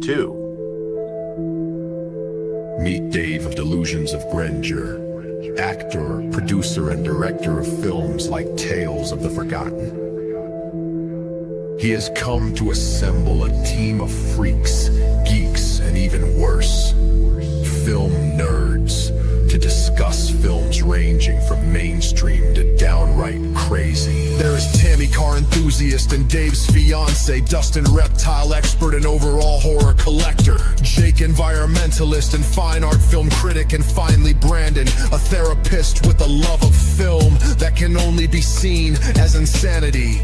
2. Meet Dave of Delusions of Grandeur, actor, producer, and director of films like Tales of the Forgotten. He has come to assemble a team of freaks, geeks, and even worse, film nerds, to discuss films ranging from mainstream to downright crazy. There is Tammy, car enthusiast, and Dave's fiance, Dustin, reptile expert and overall horror collector, Jake, environmentalist and fine art film critic, and finally Brandon, a therapist with a love of film that can only be seen as insanity.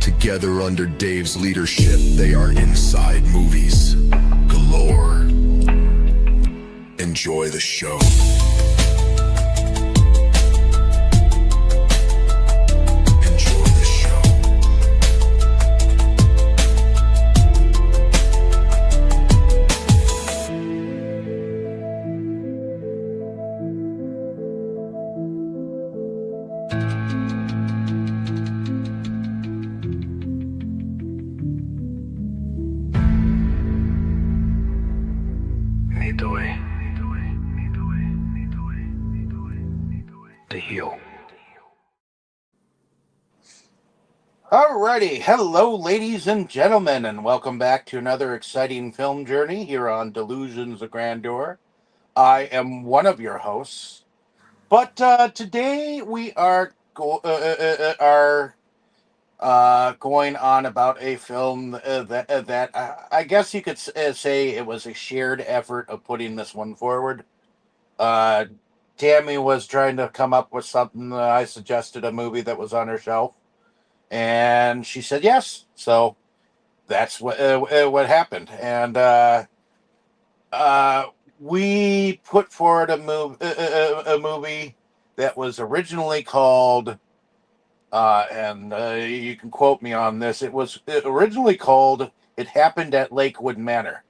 Together under Dave's leadership, they are inside movies galore. Enjoy the show. Enjoy the show. Alrighty, hello ladies and gentlemen, and welcome back to another exciting film journey here on Delusions of Grandeur. I am one of your hosts, but today we are going on about a film that I guess you could say it was a shared effort of putting this one forward. Tammy was trying to come up with something. I suggested a movie that was on her shelf, and she said yes. So that's what happened. And we put forward a movie that was originally called, and you can quote me on this. It was originally called "It Happened at Lakewood Manor,"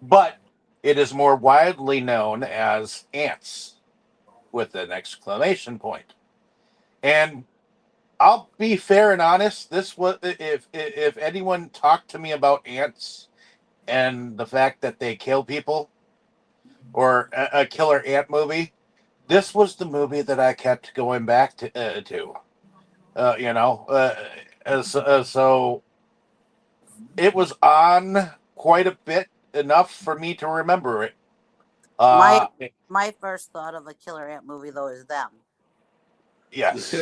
but it is more widely known as Ants, with an exclamation point. And I'll be fair and honest. This was, if anyone talked to me about ants and the fact that they kill people, or a killer ant movie, this was the movie that I kept going back to. So it was on quite a bit, enough for me to remember it. My first thought of a killer ant movie, though, is them. Yes.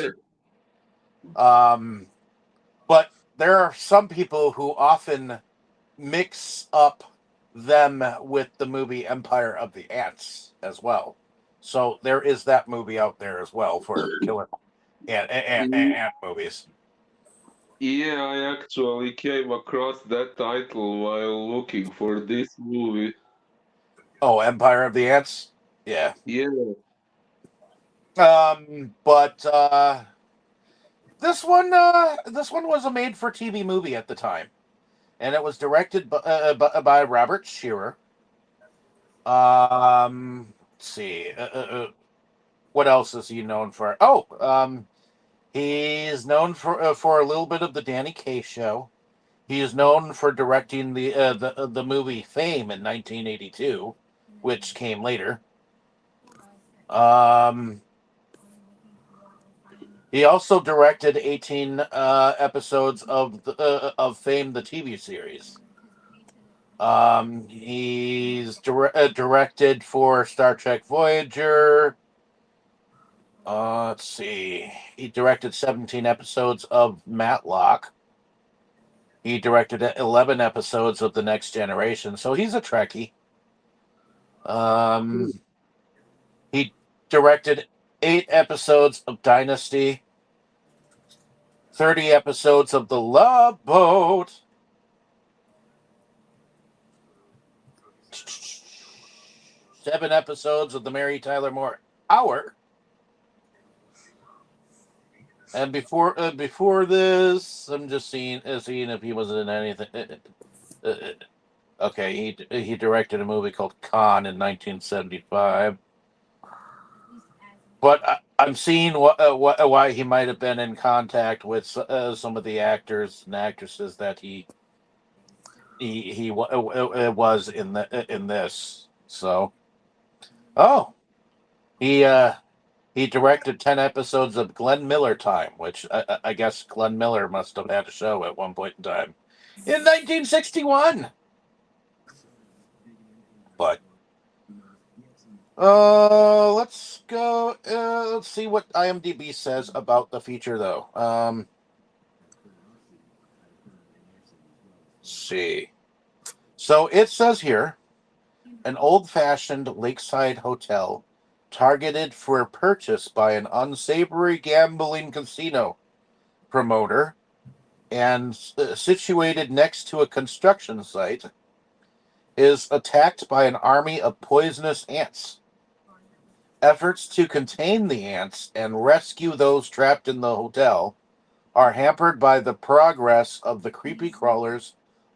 But there are some people who often mix up them with the movie Empire of the Ants as well. So there is that movie out there as well for killer ant movies. Yeah, I actually came across that title while looking for this movie. Oh, Empire of the Ants? Yeah. Yeah. But this one was a made-for-TV movie at the time, and it was directed by Robert Shearer. Let's see, what else is he known for? He's known for a little bit of the Danny Kaye Show. He is known for directing the movie Fame in 1982, which came later. He also directed 18 episodes of Fame, the TV series. He's directed for Star Trek Voyager. Let's see. He directed 17 episodes of Matlock. He directed 11 episodes of The Next Generation. So he's a Trekkie. He directed 8 episodes of Dynasty, 30 episodes of The Love Boat, 7 episodes of the Mary Tyler Moore Hour, and before this, I'm just seeing if he was in anything. Okay, he directed a movie called Con in 1975. But I'm seeing why he might have been in contact with some of the actors and actresses that he was in this. So, oh, he he directed 10 episodes of Glenn Miller Time, which I guess Glenn Miller must have had a show at one point in time in 1961. But let's go. Let's see what IMDb says about the feature, though. Let's see. So it says here, an old-fashioned lakeside hotel targeted for purchase by an unsavory gambling casino promoter and situated next to a construction site is attacked by an army of poisonous ants. Efforts to contain the ants and rescue those trapped in the hotel are hampered by the progress of the creepy crawlers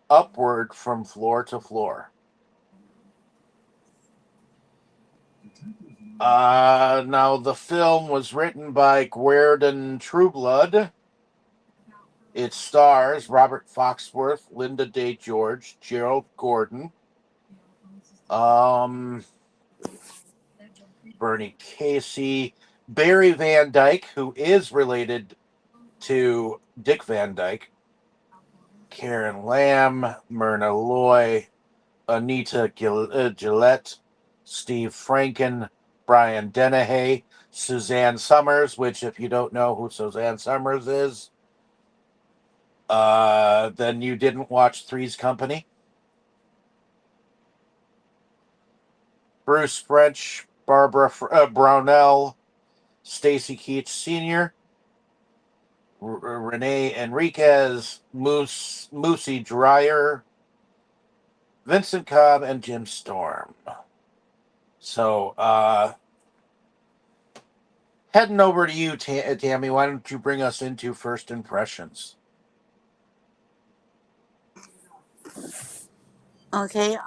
upward from floor to floor. Now, the film was written by Guerdon Trueblood. It stars Robert Foxworth, Linda Day George, Gerald Gordon, Bernie Casey, Barry Van Dyke, who is related to Dick Van Dyke, Karen Lamb, Myrna Loy, Anita Gillette, Steve Franken, Brian Dennehy, Suzanne Summers, which, if you don't know who Suzanne Summers is, then you didn't watch Three's Company. Bruce French, Barbara Brownell, Stacy Keach Sr., Renee Enriquez, Moosey Dreyer, Vincent Cobb, and Jim Storm. So, heading over to you, Tammy, why don't you bring us into first impressions? Okay.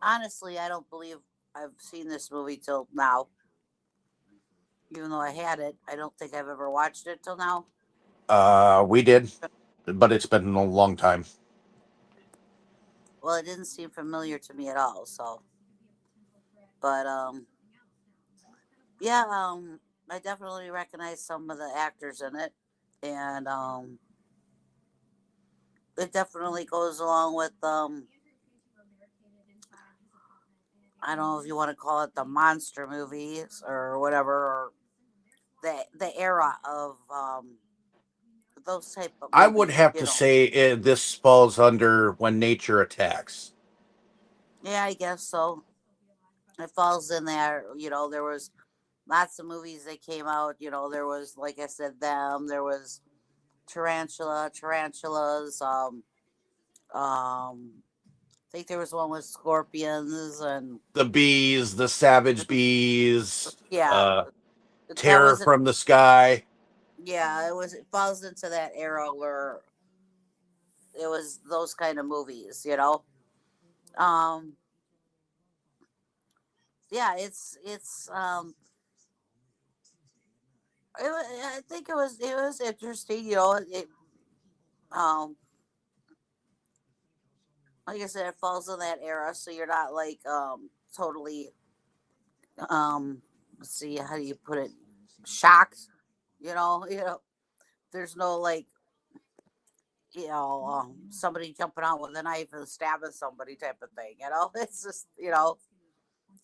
Honestly, I don't believe I've seen this movie till now. Even though I had it, I don't think I've ever watched it till now. We did, but it's been a long time. Well, it didn't seem familiar to me at all. So, but yeah, I definitely recognize some of the actors in it, and it definitely goes along with I don't know if you want to call it the monster movies or whatever, or the era of those type of I would movies. have You to know, say this falls under When Nature Attacks. yeah, I guess so. It falls in there. You know, there was lots of movies that came out. You know, there was, like I said, them. There was tarantulas. I think there was one with scorpions and The Bees, the Savage Bees, yeah, that Terror was it. from the Sky. Yeah, it was. It falls into that era where it was those kind of movies. You know, um, yeah, I think it was interesting. You know, um, like I said, it falls in that era, so you're not like totally let's see, how do you put it, shocked. You know, there's no like somebody jumping out with a knife and stabbing somebody type of thing. You know, it's just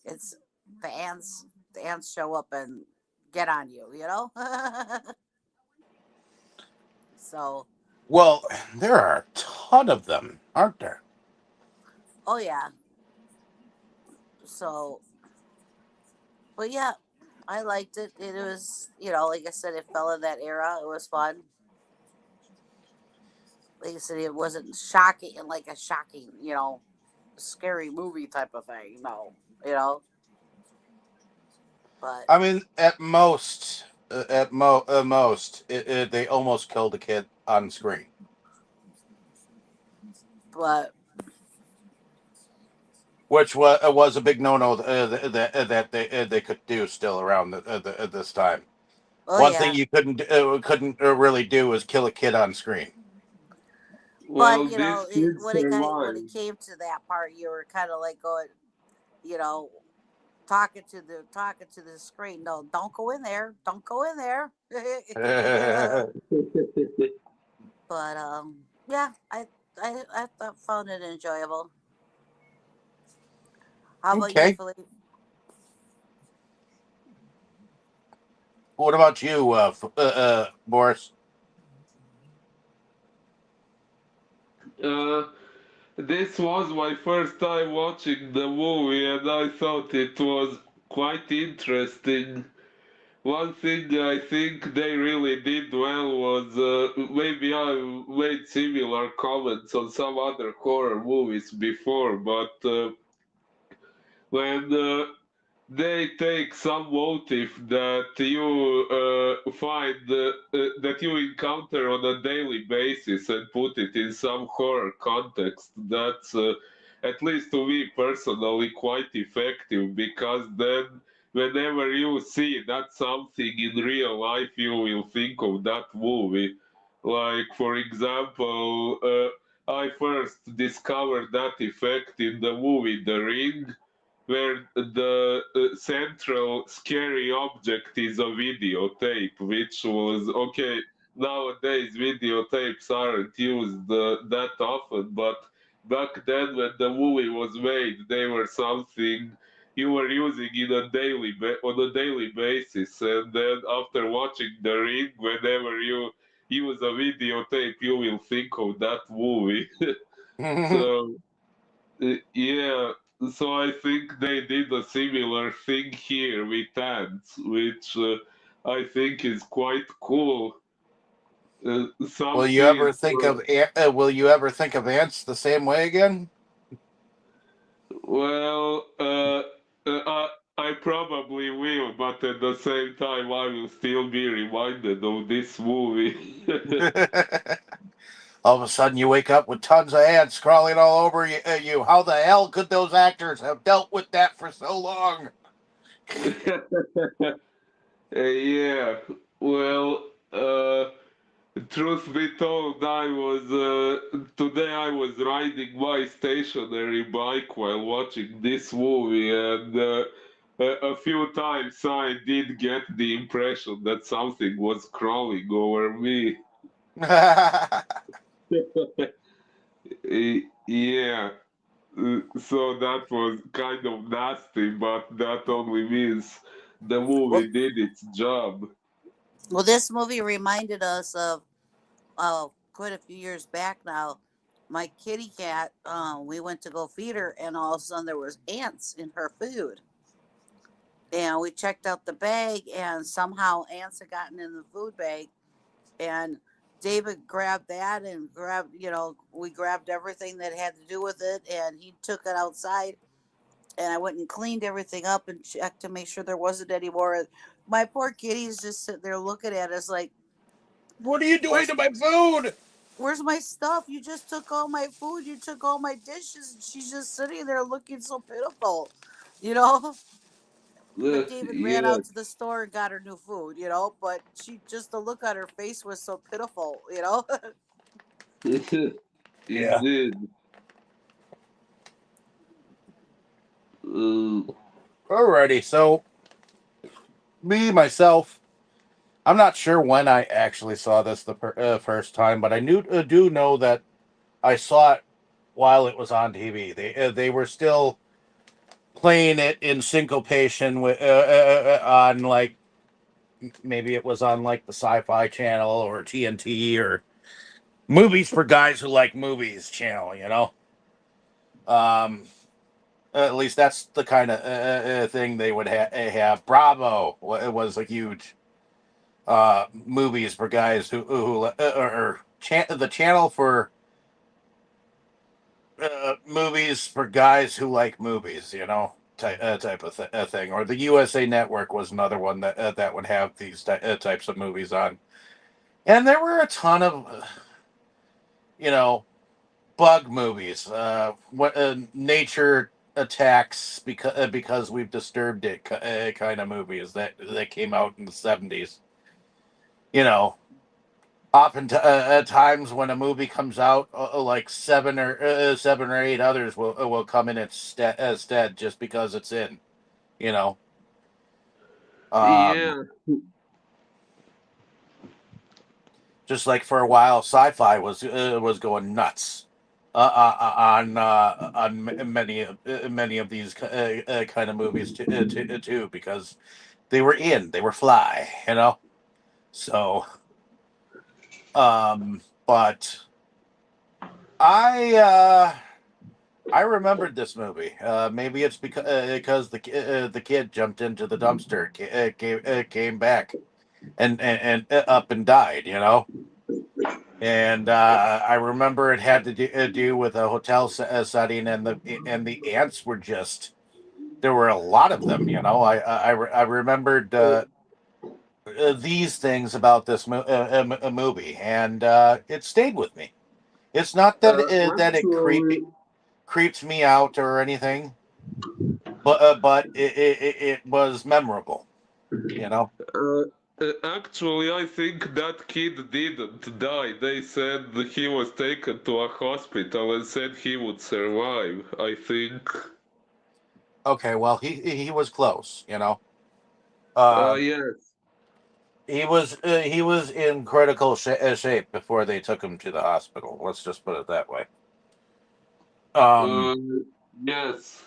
it's the ants. The ants show up and get on you. You know, so Well, there are a ton of them, aren't there? oh yeah, so but yeah, I liked it. It was, like I said, it fell in that era. It was fun. Like I said, it wasn't shocking and like a shocking, scary movie type of thing. No, you know, but I mean, most, they almost killed a kid on screen. but Which was a big no-no that they could do still around at this time. oh One thing yeah, you couldn't really do is kill a kid on screen. But Well, this kid when it survived. came to that part, you were kind of like going, you know, talking to the screen. No, don't go in there. Don't go in there. But yeah, I thought found it enjoyable. How about you, Okay. Philippe? What about you, Boris? Uh, this was my first time watching the movie, and I thought it was quite interesting. One thing I think they really did well was maybe I made similar comments on some other horror movies before, but when they take some motive that you find that you encounter on a daily basis and put it in some horror context. That's at least to me personally quite effective, because then whenever you see that something in real life, you will think of that movie. Like for example, I first discovered that effect in the movie The Ring, where the central scary object is a videotape, which was okay. Nowadays, videotapes aren't used that often, but back then, when the movie was made, they were something you were using on a daily basis. And then, after watching The Ring, whenever you use a videotape, you will think of that movie. So yeah, so I think they did a similar thing here with ants, which I think is quite cool. Will you ever Something, think of will you ever think of ants the same way again? well, I probably will, but at the same time, I will still be reminded of this movie. All of a sudden, you wake up with tons of ants crawling all over you. How the hell could those actors have dealt with that for so long? Yeah, well, truth be told, I was today I was riding my stationary bike while watching this movie, and a few times I did get the impression that something was crawling over me. Yeah, so that was kind of nasty, but that only means the Well, movie did its job. well, this movie reminded us of quite a few years back now. My kitty cat, we went to go feed her, and all of a sudden there was ants in her food. And we checked out the bag, and somehow ants had gotten in the food bag. And David grabbed that and we grabbed everything that had to do with it, and he took it outside. And I went and cleaned everything up and checked to make sure there wasn't any more. My poor kitty's just sitting there looking at us like, What are you doing "Where's to my food? where's my stuff? You just took all my food. You took all my dishes." And she's just sitting there looking so pitiful, you know. But David ran Yeah, out to the store and got her new food, But she just the look on her face was so pitiful. Yeah. indeed. Uh, Alrighty. So me myself, I'm not sure when I actually saw this the first time, but I do know that I saw it while it was on TV. They were still playing it in syncopation with on like maybe it was on like the Sci-Fi Channel or TNT or Movies for Guys Who Like Movies channel. Um, at least that's the kind of thing they would have. Bravo was a huge movies for guys the channel for movies for guys who like movies, type of thing. Or the USA Network was another one that would have these types of movies on. And there were a ton of, you know, bug movies, what nature attacks because we've disturbed it kind of movies that came out in the 70s. You know, often times when a movie comes out, like seven or eight others will come in its stead just because it's in. You know, um, Yeah. just like for a while, sci-fi was going nuts on many of these kind of movies too, because they were fly, you know. So, but I I remembered this movie. Maybe it's because the kid jumped into the dumpster, came back, and up and died. You know, and I remember it had to do with a hotel setting, and the ants were just there were a lot of them. You know, I remembered these things about this movie, and it stayed with me. It's not that that it Actually, creeps me out or anything, but it was memorable. You know. uh, actually, I think that kid didn't die. They said he was taken to a hospital and said he would survive. I think. Okay, well he was close. You know. Um, Yes. he was in critical shape before they took him to the hospital. Let's just put it that way. Um, Uh, yes,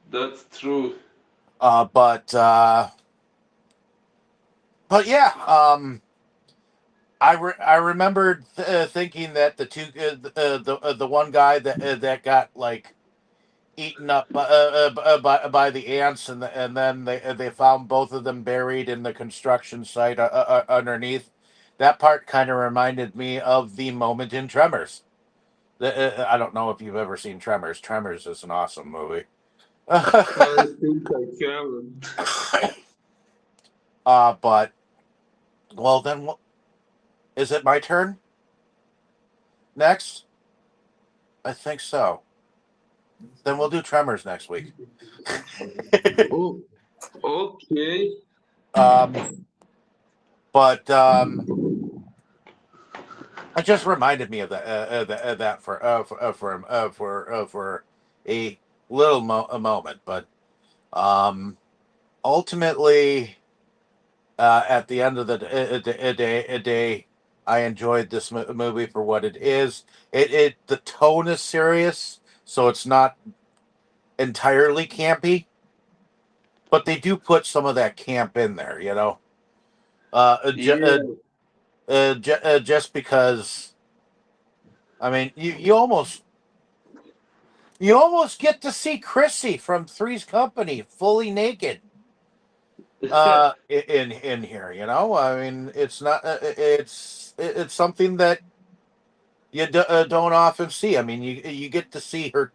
that's true. uh, but uh, but yeah. I remembered thinking that the one guy that got like eaten up by the ants, and then they found both of them buried in the construction site underneath. That part kind of reminded me of the moment in Tremors. I don't know if you've ever seen Tremors. Tremors is an awesome movie. I think I haven't. But well, then is it my turn next? I think so. Then we'll do Tremors next week. Oh, okay. um, but it just reminded me of that for a little a moment. But um, ultimately, at the end of the day, I enjoyed this movie for what it is. It the tone is serious, so it's not entirely campy, but they do put some of that camp in there. You know, uh, ju- uh, Yeah. just because. I mean, you almost get to see Chrissy from Three's Company fully naked in here. You know, I mean, it's not it's something that you don't often see. I mean, you get to see her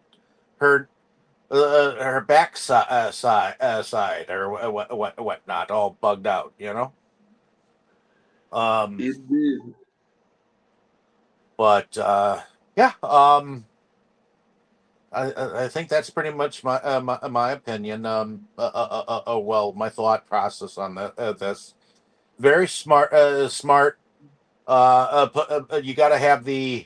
her back side or whatnot, all bugged out. You know, um, Indeed. but yeah, I think that's pretty much my opinion. Well, my thought process on this. Very smart, smart. You got to have the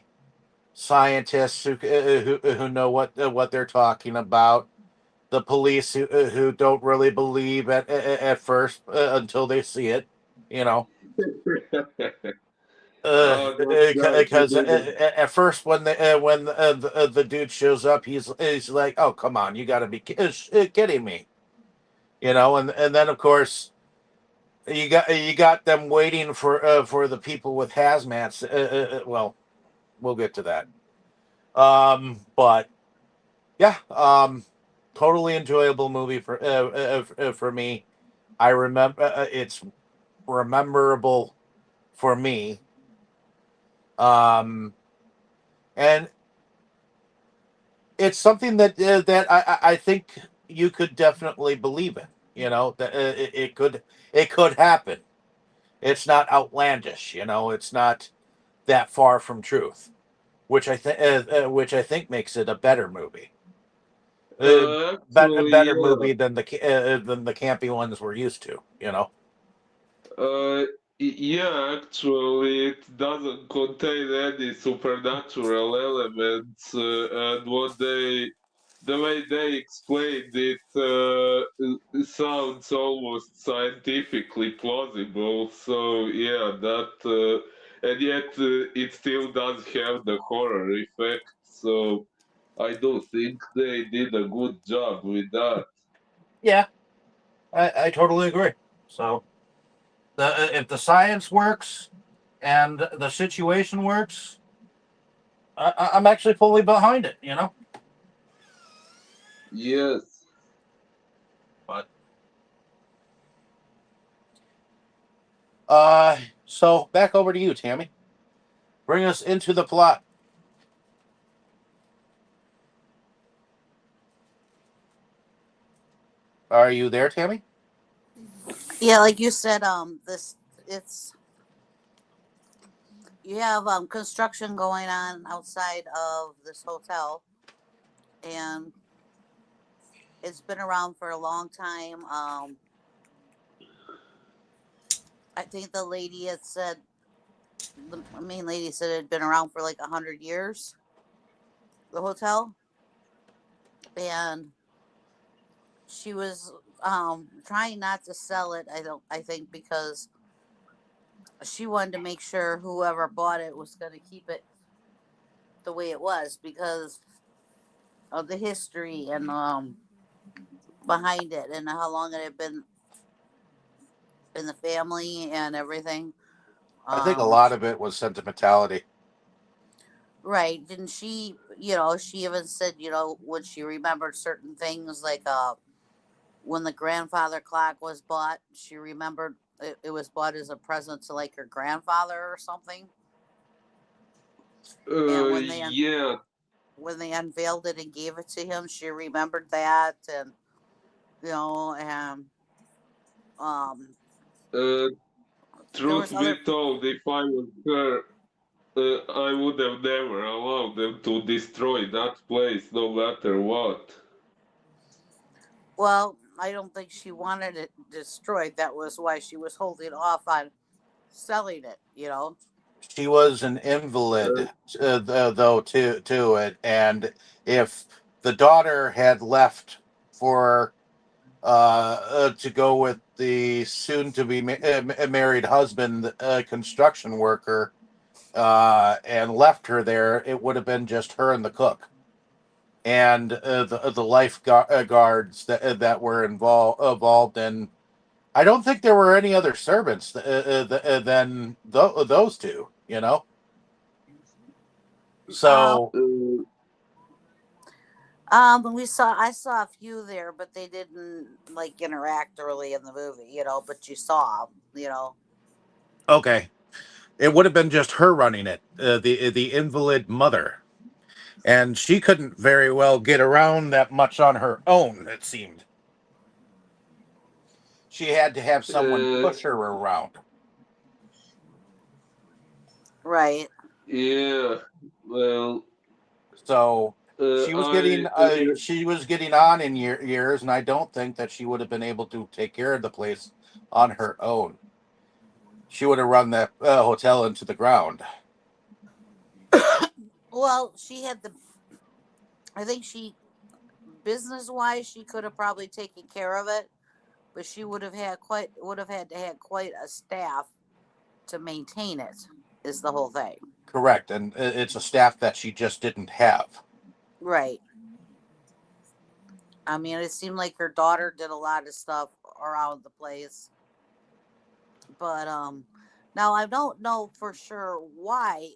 scientists who know what they're talking about. The police who don't really believe at first until they see it. You know, That's because good. at first when the dude shows up, he's like, "Oh, come on, you got to be kidding me," you know, and then of course you got them waiting for the people with hazmats. Well, we'll get to that. But yeah, totally enjoyable movie for me. I remember it's rememberable for me. Um, and it's something that I think you could definitely believe in. You know that it could happen. It's not outlandish. You know, it's not that far from truth, which I think makes it a better movie. A Actually, better yeah. movie than the campy ones we're used to. You know. Uh, Yeah, actually, it doesn't contain any supernatural elements, and the way they explained it, sounds almost scientifically plausible. So yeah, and yet it still does have the horror effect. So I do think they did a good job with that. Yeah, I totally agree. So if the science works and the situation works, I'm actually fully behind it. Yes. But so back over to you, Tammy. Bring us into the plot. Are you there, Tammy? Yeah, like you said, this it's you have construction going on outside of this hotel, and it's been around for a long time. I think the lady had said the main lady said it had been around for like 100 years. The hotel, and she was trying not to sell it. I think because she wanted to make sure whoever bought it was going to keep it the way it was because of the history and behind it and how long it had been in the family and everything. I think a Um, lot of it was sentimentality. right? Didn't she? She even said, when she remembered certain things, like when the grandfather clock was bought, she remembered it was bought as a present to like her grandfather or something. And Yeah. when they unveiled it and gave it to him, she remembered that, and and um, Uh, there was Truth other. be told, if I was her, I would have never allowed them to destroy that place, no matter what. Well, I don't think she wanted it destroyed. That was why she was holding off on selling it. She was an invalid, Uh, though, to it, and if the daughter had left for to go with the soon-to-be married husband, construction worker, and left her there, it would have been just her and the cook and the guards that were involved. And I don't think there were any other servants than those two. Um. So uh, I saw a few there, but they didn't like interact really in the movie. But you saw 'em, okay, it would have been just her running it, the invalid mother, and she couldn't very well get around that much on her own. It seemed she had to have someone uh, push her around. Right. yeah. Well, So I she was getting on in years, and I don't think that she would have been able to take care of the place on her own. She would have run that hotel into the ground. Well, she had the. I think business wise, she could have probably taken care of it, but she would have had to have quite a staff to maintain it. Is the whole thing. Correct, and it's a staff that she just didn't have. Right. I mean, it seemed like her daughter did a lot of stuff around the place, but now I don't know for sure why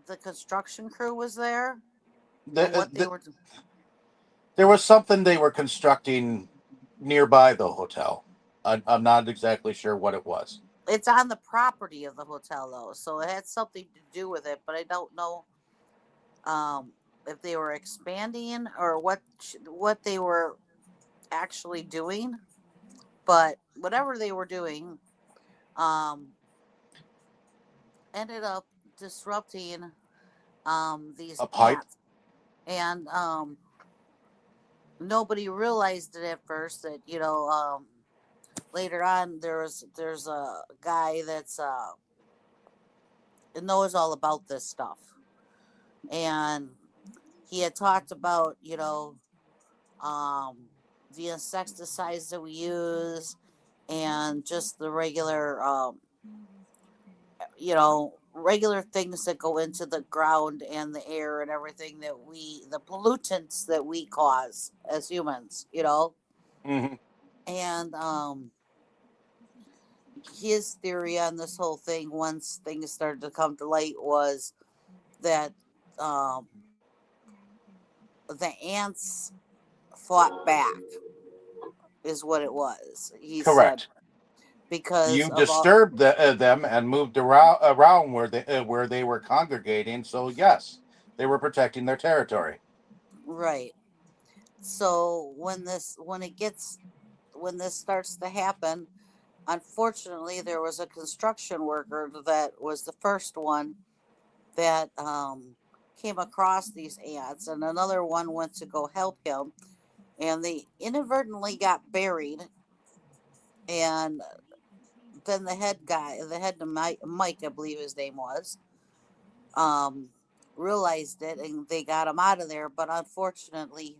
the construction crew was there or The, what they the, were. there was something they were constructing nearby the hotel. I'm not exactly sure what it was. It's on the property of the hotel though, so it had something to do with it, but I don't know um, if they were expanding or what they were actually doing. But whatever they were doing, um, ended up disrupting these A pipe. ants, and nobody realized it at first that later on there's a guy that's knows all about this stuff, and he had talked about, um, the insecticides that we use, and just the regular, regular things that go into the ground and the air and everything the pollutants that we cause as humans. Hmm. And his theory on this whole thing, once things started to come to light, was that um, the ants fought back, is what it was. He said, Correct. because You of all. disturbed them and moved around where they were congregating. So yes, they were protecting their territory. Right. So when this starts to happen, unfortunately, there was a construction worker that was the first one that came across these ants, and another one went to go help him, and they inadvertently got buried. And then the head Mike, I believe his name was, um, realized it, and they got him out of there. But unfortunately,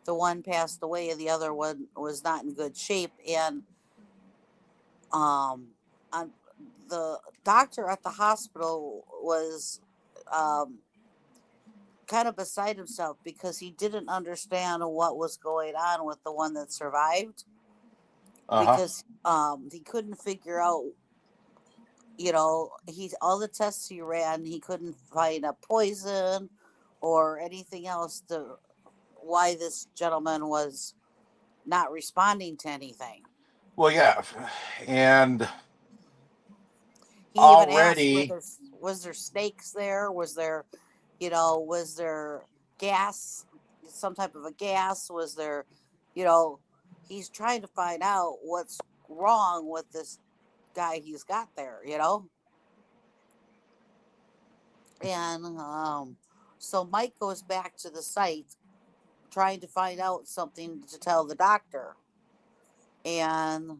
the one passed away, and the other one was not in good shape. And um, on, the doctor at the hospital was um, kind of beside himself because he didn't understand what was going on with the one that survived, Uh huh. because he couldn't figure out, he all the tests he ran, he couldn't find a poison or anything else to why this gentleman was not responding to anything. Well, yeah, and He even asked, already, was there snakes there? Was there gas, some type of a gas? Was there, you know, he's trying to find out what's wrong with this guy he's got there. And so Mike goes back to the site trying to find out something to tell the doctor. And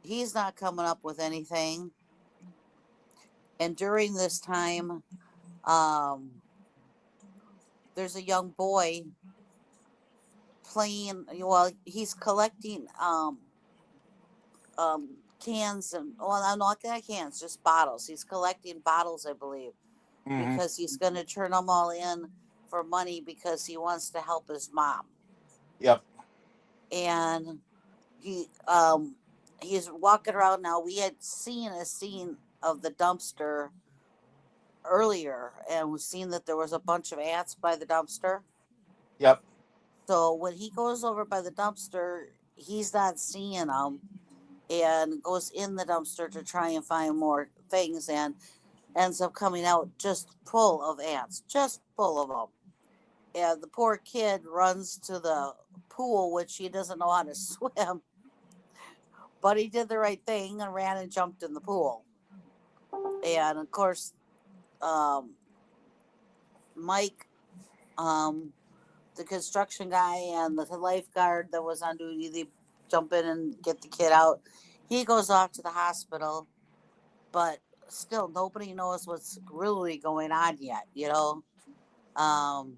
he's not coming up with anything. And during this time, um, there's a young boy playing. Well, he's collecting cans, and, well, I'm not cans, just bottles. He's collecting bottles, I believe, hmm, because he's going to turn them all in for money because he wants to help his mom. yep, And he's walking around now. We had seen a scene of the dumpster earlier, and we've seen that there was a bunch of ants by the dumpster. yep. So when he goes over by the dumpster, he's not seeing them, and goes in the dumpster to try and find more things, and ends up coming out just full of ants, just full of them. And the poor kid runs to the pool, which he doesn't know how to swim, but he did the right thing and ran and jumped in the pool. And of course, um, Mike, um, the construction guy, and the lifeguard that was on duty, they jump in and get the kid out. He goes off to the hospital, but still nobody knows what's really going on yet. Um,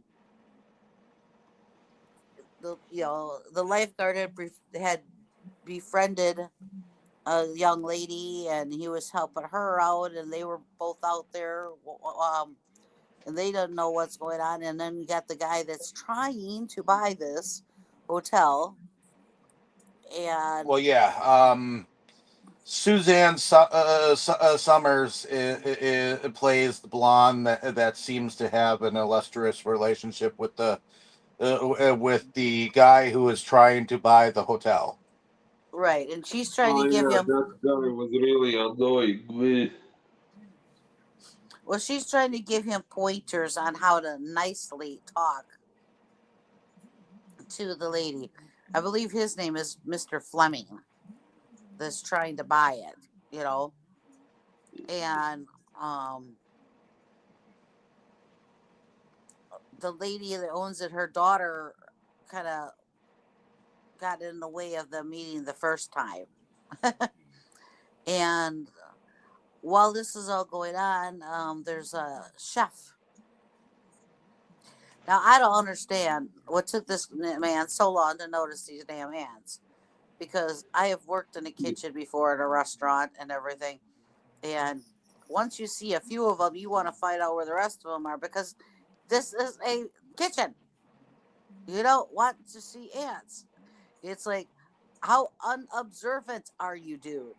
the lifeguard had befriended a young lady, and he was helping her out, and they were both out there, and they don't know what's going on. And then you got the guy that's trying to buy this hotel, and Well, yeah. Suzanne Summers plays the blonde that seems to have an illustrious relationship with the guy who is trying to buy the hotel. right, and she's trying to Oh give yeah, him, that guy was really annoying me. well, she's trying to give him pointers on how to nicely talk to the lady. I believe his name is Mr. Fleming, that's trying to buy it. And the lady that owns it, her daughter, kind of got in the way of the meeting the first time. And while this is all going on, there's a chef. Now, I don't understand what took this man so long to notice these damn ants. Because I have worked in a kitchen before at a restaurant and everything. And once you see a few of them, you want to find out where the rest of them are because this is a kitchen. You don't want to see ants. It's like, how unobservant are you, dude?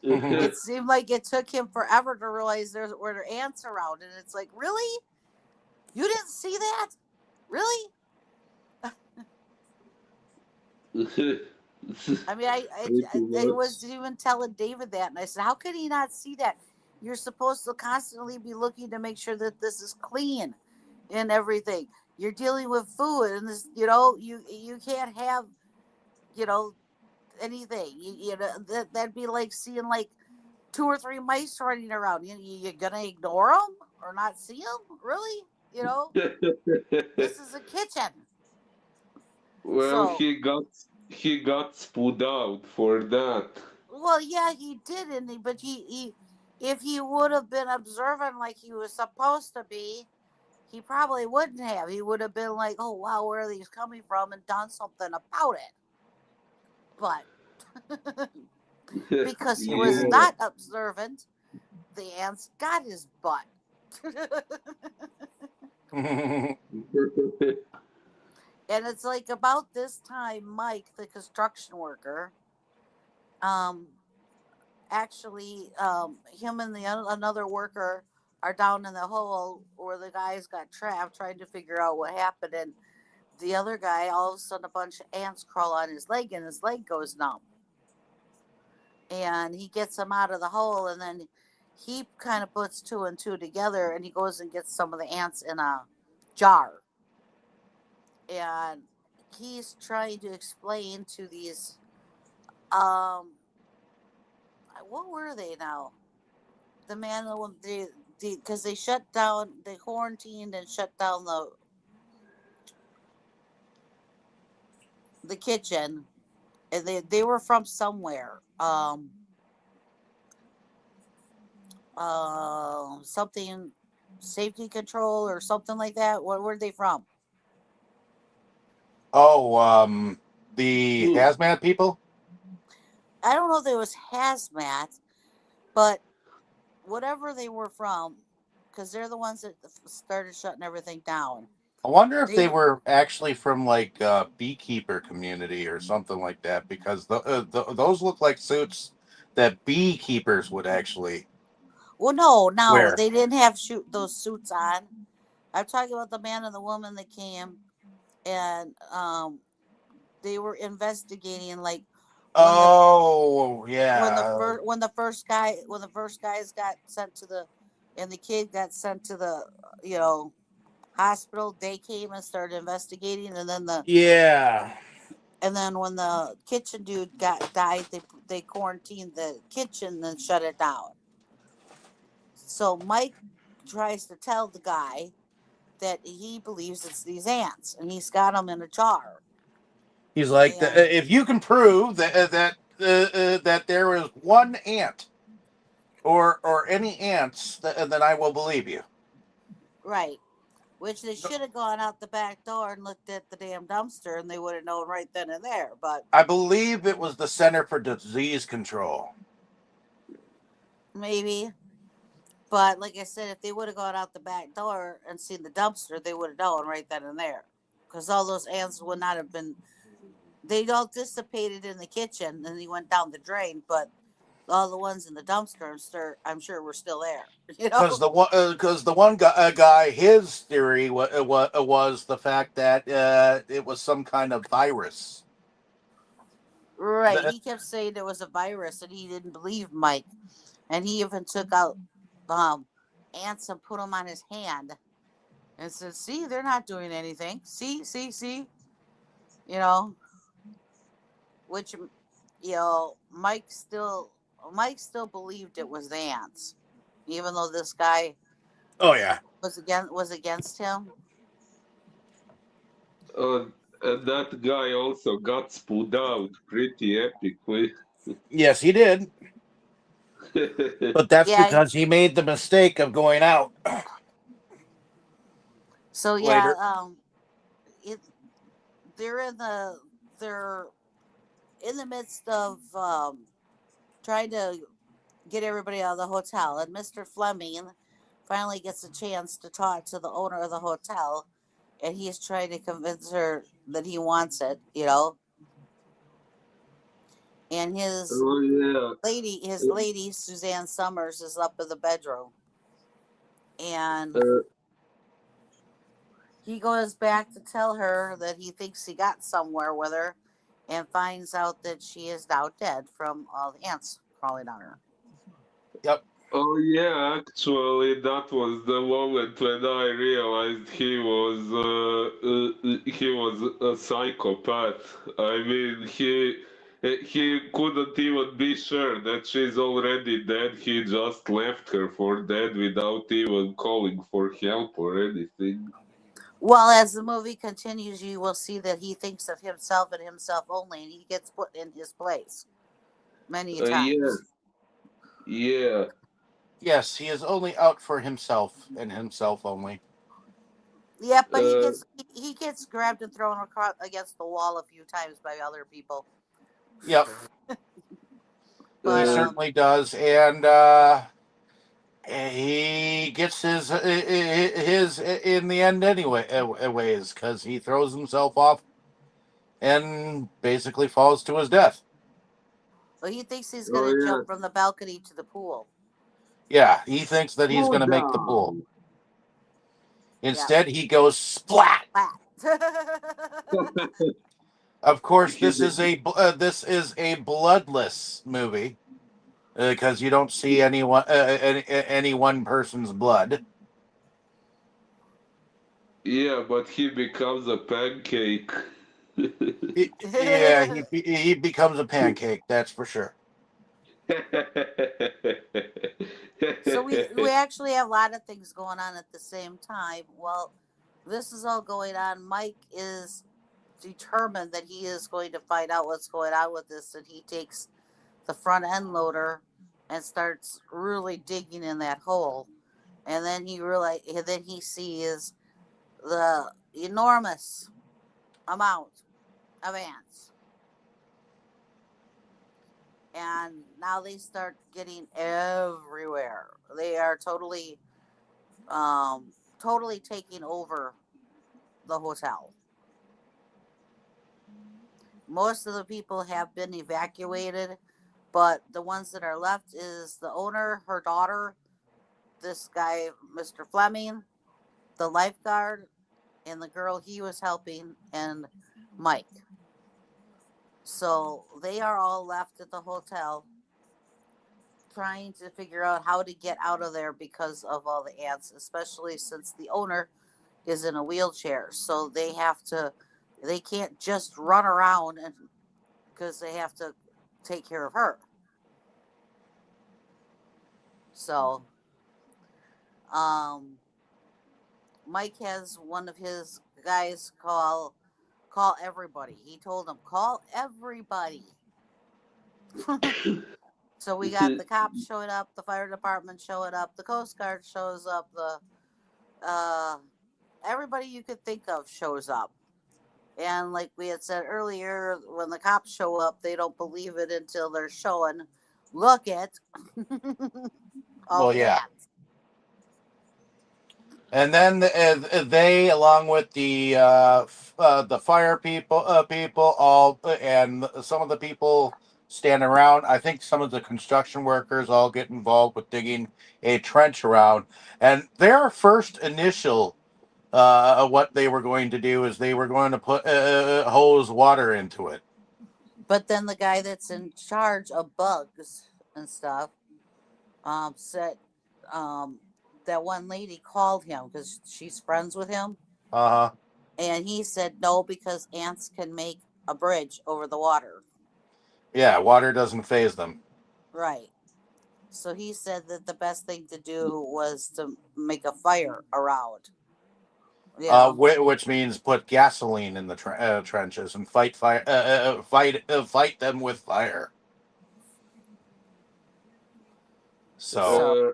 It seemed like it took him forever to realize were there ants around, and it's like, really? You didn't see that? Really? I mean, I was even telling David that, and I said, how could he not see that? You're supposed to constantly be looking to make sure that this is clean and everything. You're dealing with food, and this, you can't have, you know, anything. That'd be like seeing like 2 or 3 mice running around. You're gonna ignore them or not see them? Really? This is a kitchen. Well, So, he got spewed out for that. well, yeah, he did, but if he would have been observant like he was supposed to be, he probably wouldn't have. He would have been like, "Oh wow, where are these coming from?" and done something about it. But because he was Yeah. not observant, the ants got his butt. And it's like about this time, Mike, the construction worker, um, actually, him and another worker are down in the hole where the guys got trapped, trying to figure out what happened. And the other guy, all of a sudden, a bunch of ants crawl on his leg, and his leg goes numb. And he gets them out of the hole, and then he kind of puts 2 and 2 together, and he goes and gets some of the ants in a jar. And he's trying to explain to these, what were they now? The man, because they shut down, they quarantined and shut down the kitchen, and they were from somewhere. Something safety control or something like that. Where were they from? Oh, the Hmm. hazmat people. I don't know if it was hazmat, but whatever they were from, because they're the ones that started shutting everything down. I wonder if They they were actually from like beekeeper community or something like that, because those look like suits that beekeepers would actually no, wear. they didn't have shoot those suits on. I'm talking about the man and the woman that came, and they were investigating like when the Oh yeah, when the first guys got sent to the and the kid got sent to the you know hospital. They came and started investigating, yeah. and then when the kitchen dude died, they quarantined the kitchen and shut it down. So Mike tries to tell the guy that he believes it's these ants, and he's got them in a jar. He's like, And if you can prove that there is one ant or any ants, then I will believe you. right, which they should have gone out the back door and looked at the damn dumpster, and they would have known right then and there. But I believe it was the Center for Disease Control. maybe. But like I said, if they would have gone out the back door and seen the dumpster, they would have known right then and there. Because all those ants would not have been. They all dissipated in the kitchen, and they went down the drain. But all the ones in the dumpster, I'm sure, were still there. You Because know, the one guy, his theory was the fact that it was some kind of virus. right? He kept saying there was a virus, and he didn't believe Mike. And he even took out ants and put them on his hand and said, "See, they're not doing anything. See." You know, which Mike still believed it was the ants, even though this guy Oh yeah. was against him. Uh, And that guy also got spewed out pretty epically. Yes, he did. But that's Yeah. because he made the mistake of going out So yeah, later. it they're in the they're in the midst of trying to get everybody out of the hotel, and Mr. Fleming finally gets a chance to talk to the owner of the hotel, and he's trying to convince her that he wants it, and Oh yeah. his lady Suzanne Summers is up in the bedroom, and Uh, he goes back to tell her that he thinks he got somewhere with her, and finds out that she is now dead from all the ants crawling on her. Yep. oh yeah, actually, that was the moment when I realized he was a psychopath. I mean, he couldn't even be sure that she's already dead. He just left her for dead without even calling for help or anything. Well, as the movie continues, you will see that he thinks of himself and himself only, and he gets put in his place many Yeah, times. yeah. Yes, he is only out for himself and himself only. Yeah, but Uh, he gets grabbed and thrown across against the wall a few times by other people. Yep, he But uh, certainly does, and he gets his in the end anyway. Ways because he throws himself off and basically falls to his death. well, he thinks he's oh going to yeah. jump from the balcony to the pool. Yeah, he thinks that he's Slow going to make the pool. down. Yeah, Instead, he goes splat. flat. Of course, He, this is a bloodless movie because you don't see any one person's blood. yeah, but he becomes a pancake. Yeah, he becomes a pancake. That's for sure. So we actually have a lot of things going on at the same time. Well, this is all going on. Mike is determined that he is going to find out what's going on with this, and he takes the front end loader and starts really digging in that hole. And then he sees the enormous amount of ants, and now they start getting everywhere. They are um, totally taking over the hotel. Most of the people have been evacuated, but the ones that are left is the owner, her daughter, this guy, Mr. Fleming, the lifeguard, and the girl he was helping, and Mike. So they are all left at the hotel trying to figure out how to get out of there because of all the ants, especially since the owner is in a wheelchair. So they can't just run around and because they have to take care of her. So, um, Mike has one of his guys call everybody. He told them call everybody. So we got the cops showing up, the fire department showing up, the Coast Guard shows up, the uh, everybody you could think of shows up. And like we had said earlier, when the cops show up, they don't believe it until they're showing, look at all Well, the yeah, ants. and then they, along with the fire people, all and some of the people standing around. I think some of the construction workers all get involved with digging a trench around, and their first initial what they were going to do is they were going to put hose water into it. But then the guy that's in charge of bugs and stuff said um, that one lady called him because she's friends with him, Uh huh. and he said no because ants can make a bridge over the water. Yeah, water doesn't phase them. Right. So he said that the best thing to do was to make a fire around. Yeah. which means put gasoline in the trenches and fight them with fire. So So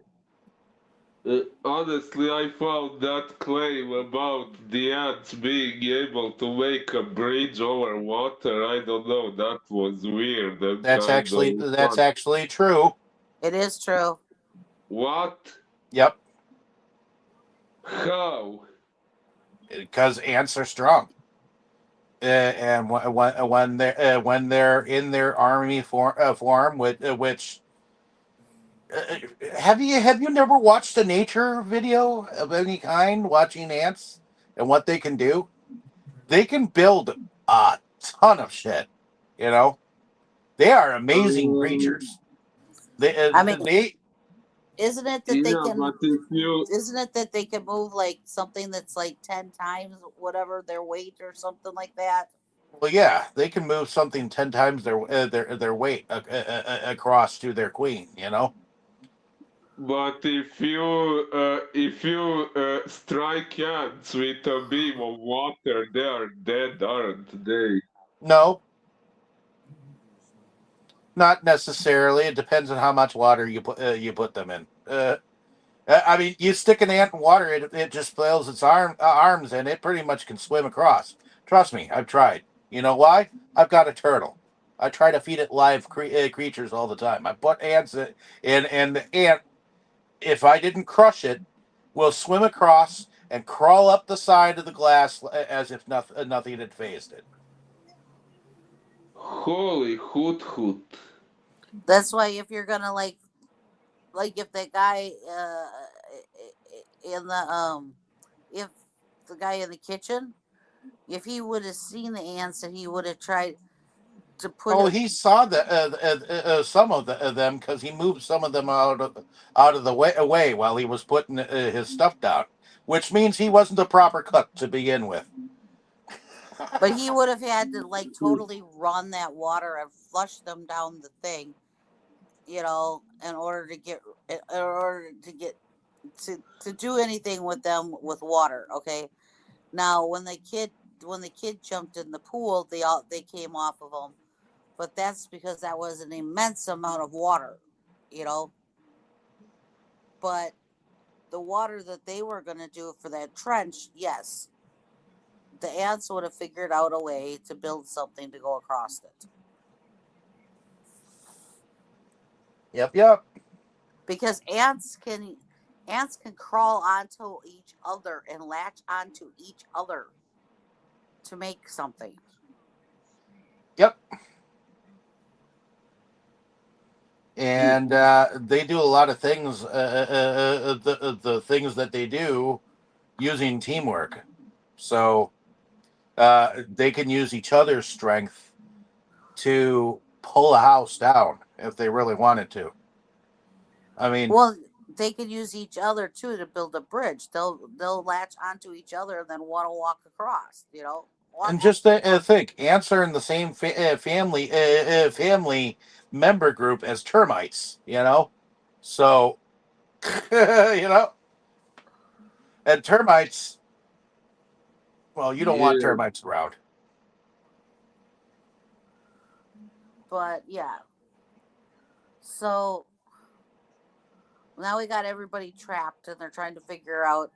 Honestly, I found that claim about the ants being able to make a bridge over water. I don't know. That was weird and kind of that's fun. actually true. it is true. What? Yep, How? because ants are strong. And when they're in their army form, which have you never watched a nature video of any kind? Watching ants and what they can do, they can build a ton of shit. You know, they are amazing Um, creatures. They I mean, they isn't it that they yeah, can? but if you Isn't it that they can move like something that's like 10 times whatever their weight or something like that? well, yeah, they can move something 10 times their weight across to their queen. You know, But if you strike ants with a beam of water, they are dead, aren't they? no, not necessarily. It depends on how much water you put them in. I mean, you stick an ant in water, it just flails its arms, and it pretty much can swim across. Trust me, I've tried. You know why? I've got a turtle. I try to feed it live creatures all the time. I put ants in, and the ant, if I didn't crush it, will swim across and crawl up the side of the glass as if nothing had phased it. Holy hoot hoot. That's why if you're gonna like if that guy in the if the guy in the kitchen, if he would have seen the ants and he would have tried to put Oh, it. he saw some of them because he moved some of them out of the way away while he was putting his stuff down, which means he wasn't a proper cook to begin with. But he would have had to like totally run that water and flush them down the thing, in order to get to do anything with them with water. Okay. Now when the kid jumped in the pool, they came off of him, but that's because that was an immense amount of water, you know. But the water that they were going to do for that trench, yes, the ants would have figured out a way to build something to go across it. Yep, yep. Because ants can crawl onto each other and latch onto each other to make something. Yep. And they do a lot of things. The things that they do using teamwork, so they can use each other's strength to pull a house down if they really wanted to. I mean, Well, they could use each other too to build a bridge. They'll latch onto each other and then want to walk across. Walk. and just think, ants are in the same family member group as termites. So you know, and termites. Well, you don't want Yeah. termites around. But yeah, so now we got everybody trapped and they're trying to figure out,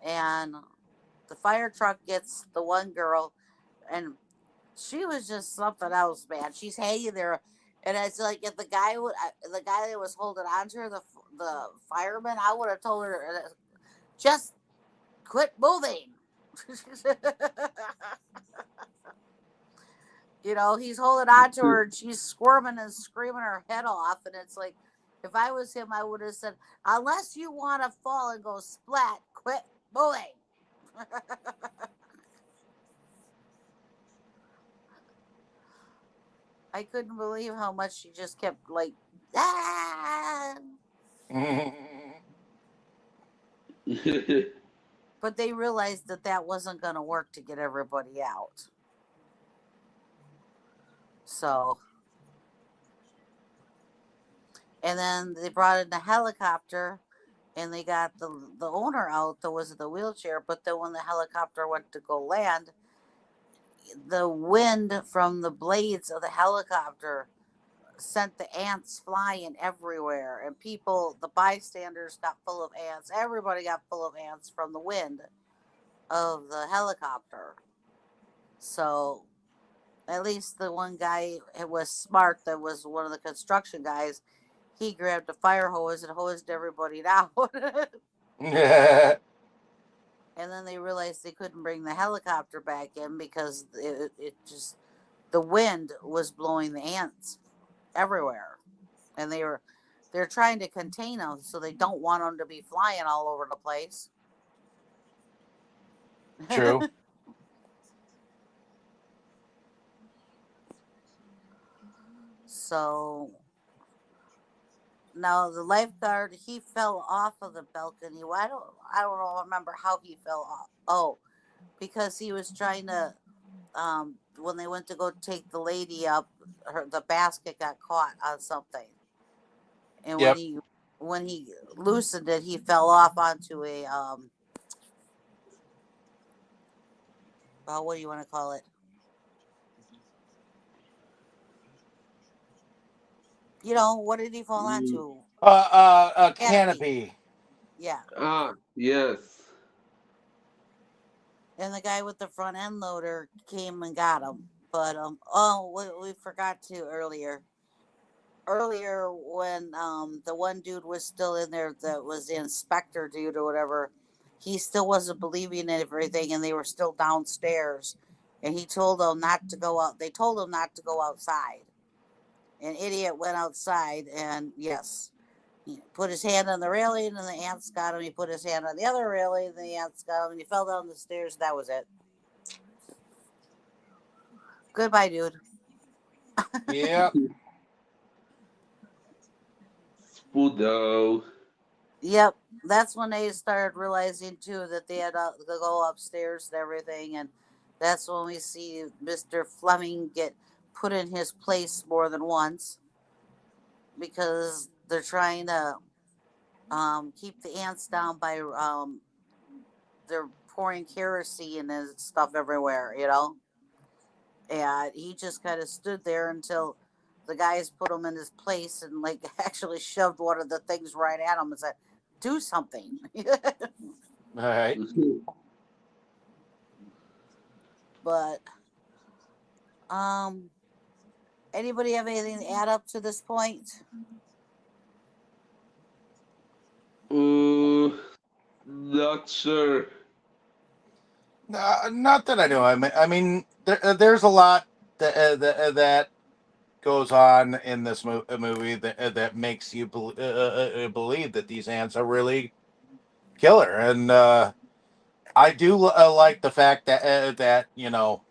and the fire truck gets the one girl, and she was just something else, man. She's hanging there, and it's like if the guy that was holding on to her, the fireman, I would have told her just quit moving. He's holding on to her, and she's squirming and screaming her head off, and it's like, if I was him, I would have said, unless you want to fall and go splat, quit moving. I couldn't believe how much she just kept like, ah. But they realized that wasn't going to work to get everybody out. So, and then they brought in the helicopter, and they got the owner out that was in the wheelchair. But then when the helicopter went to go land, the wind from the blades of the helicopter sent the ants flying everywhere, and people, the bystanders, got full of ants. Everybody got full of ants from the wind of the helicopter. So at least the one guy was smart, that was one of the construction guys. He grabbed a fire hose and hosed everybody down. And then they realized they couldn't bring the helicopter back in because it just, the wind was blowing the ants everywhere, and they're trying to contain them, so they don't want them to be flying all over the place. True. So now the lifeguard, he fell off of the balcony. Well, I don't remember how he fell off. Oh, because he was trying to, when they went to go take the lady up, the basket got caught on something, and Yep. when he loosened it, he fell off onto a what do you want to call it? You know, what did he fall onto? A Canopy. canopy. Yeah. Ah, yes. And the guy with the front end loader came and got him. But oh, we forgot to earlier. Earlier, when the one dude was still in there, that was the inspector dude or whatever, he still wasn't believing in everything, and they were still downstairs. And he told them not to go out. They told him not to go outside. An idiot went outside, and yes, he put his hand on the railing, and the ants got him. He put his hand on the other railing, and the ants got him. And he fell down the stairs. That was it. Goodbye, dude. Yeah. Spudo. Yep, that's when they started realizing too that they had to go upstairs and everything, and that's when we see Mr. Fleming get put in his place more than once because they're trying to keep the ants down by they're pouring kerosene and stuff everywhere, you know. And he just kind of stood there until the guys put him in his place and like actually shoved one of the things right at him and said, "Do something." All right. But anybody have anything to add up to this point? Not sure. Not that I know. I mean there's a lot that goes on in this movie that makes you believe that these ants are really killer, and I do like the fact that you know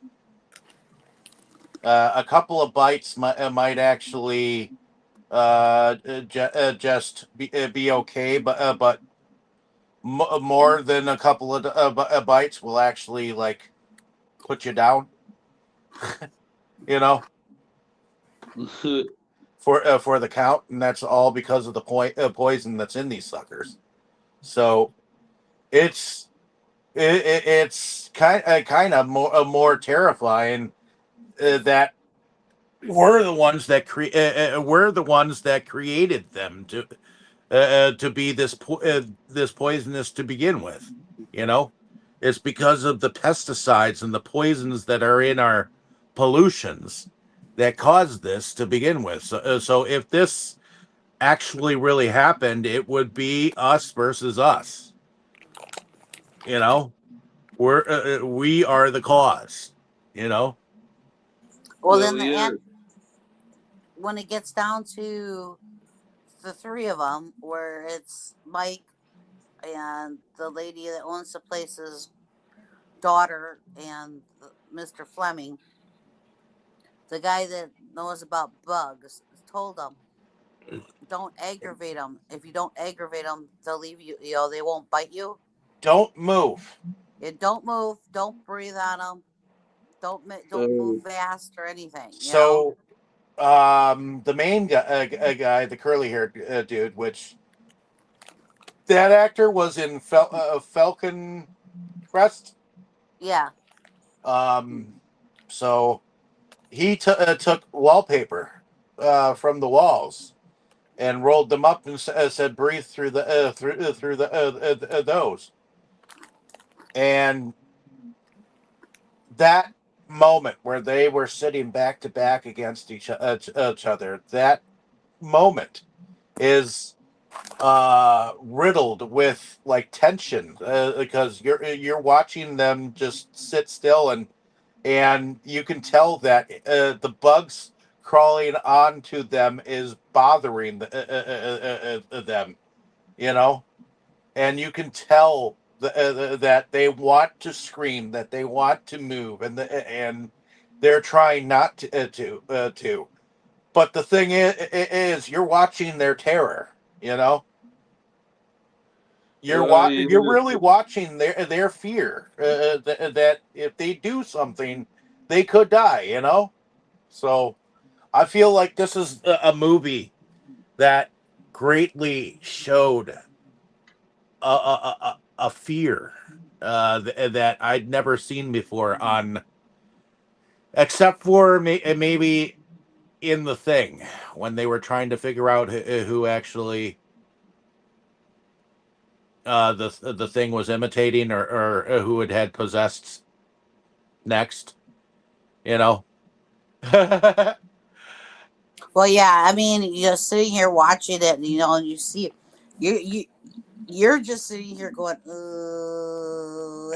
a couple of bites might actually just be okay, but more than a couple of bites will actually like put you down. You know, for the count, and that's all because of the poison that's in these suckers. So it's it's kind of more terrifying that we're the ones that we're the ones that created them to be this poisonous to begin with. You know, it's because of the pesticides and the poisons that are in our pollutions that caused this to begin with. So if this actually really happened, it would be us versus us. You know, we are the cause. You know. Well, then Well, the yeah. ant, when it gets down to the three of them, where it's Mike and the lady that owns the place's daughter and Mr. Fleming, the guy that knows about bugs told them, don't aggravate them. If you don't aggravate them, they'll leave you. You know, they won't bite you. Don't move. And don't move. Don't breathe on them. Don't move Uh, fast or anything. You know. So, the main guy, the curly haired dude, which That actor was in Falcon Crest. Yeah. So he took wallpaper from the walls and rolled them up and said, "Breathe through the through the those." And that moment where they were sitting back to back against each other, that moment is riddled with like tension because you're watching them just sit still, and you can tell that the bugs crawling onto them is bothering them, you know, and you can tell that they want to scream, that they want to move, and they're trying not to. But the thing is, you're watching their terror. You know, you're Yes. really watching their fear that if they do something, they could die. You know, so I feel like this is a movie that greatly showed a fear that I'd never seen before on, except for maybe in The Thing when they were trying to figure out who actually the Thing was imitating, or who it had possessed next. You know. Well, yeah. I mean, you're sitting here watching it, and and you see, you you're just sitting here going,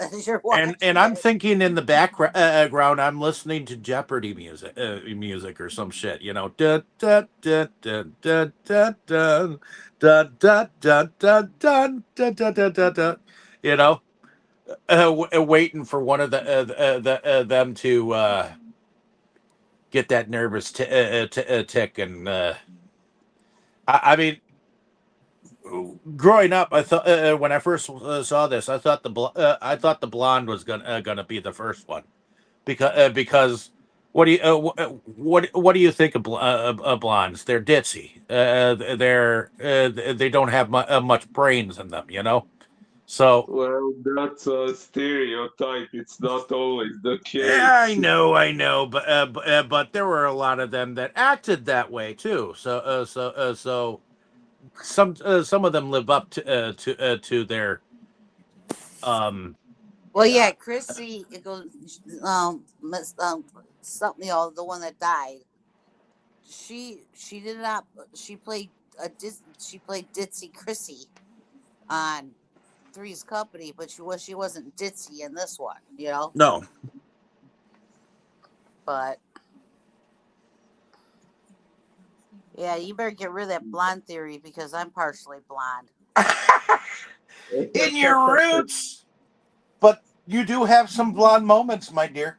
as you're And watching I'm it. thinking in the background, I'm listening to Jeopardy music or some shit, you know, da da da da da da da da da da da da da da da da da, you know, waiting for one of them to get that nervous tick, and I mean, growing up, I thought when I first saw this, I thought the blonde was gonna be the first one because what do you what do you think of blondes? They're ditzy. They don't have much brains in them, you know. So Well, that's a stereotype. It's not always the yeah, case. I know, but there were a lot of them that acted that way too. So some of them live up to their um Well, uh, yeah, Chrissy, it goes, something, the one that died. She did not. She played she played Ditzy Chrissy on Three's Company, but she wasn't ditzy in this one, no. But yeah, you better get rid of that blonde theory because I'm partially blonde. In your roots, but you do have some blonde moments, my dear.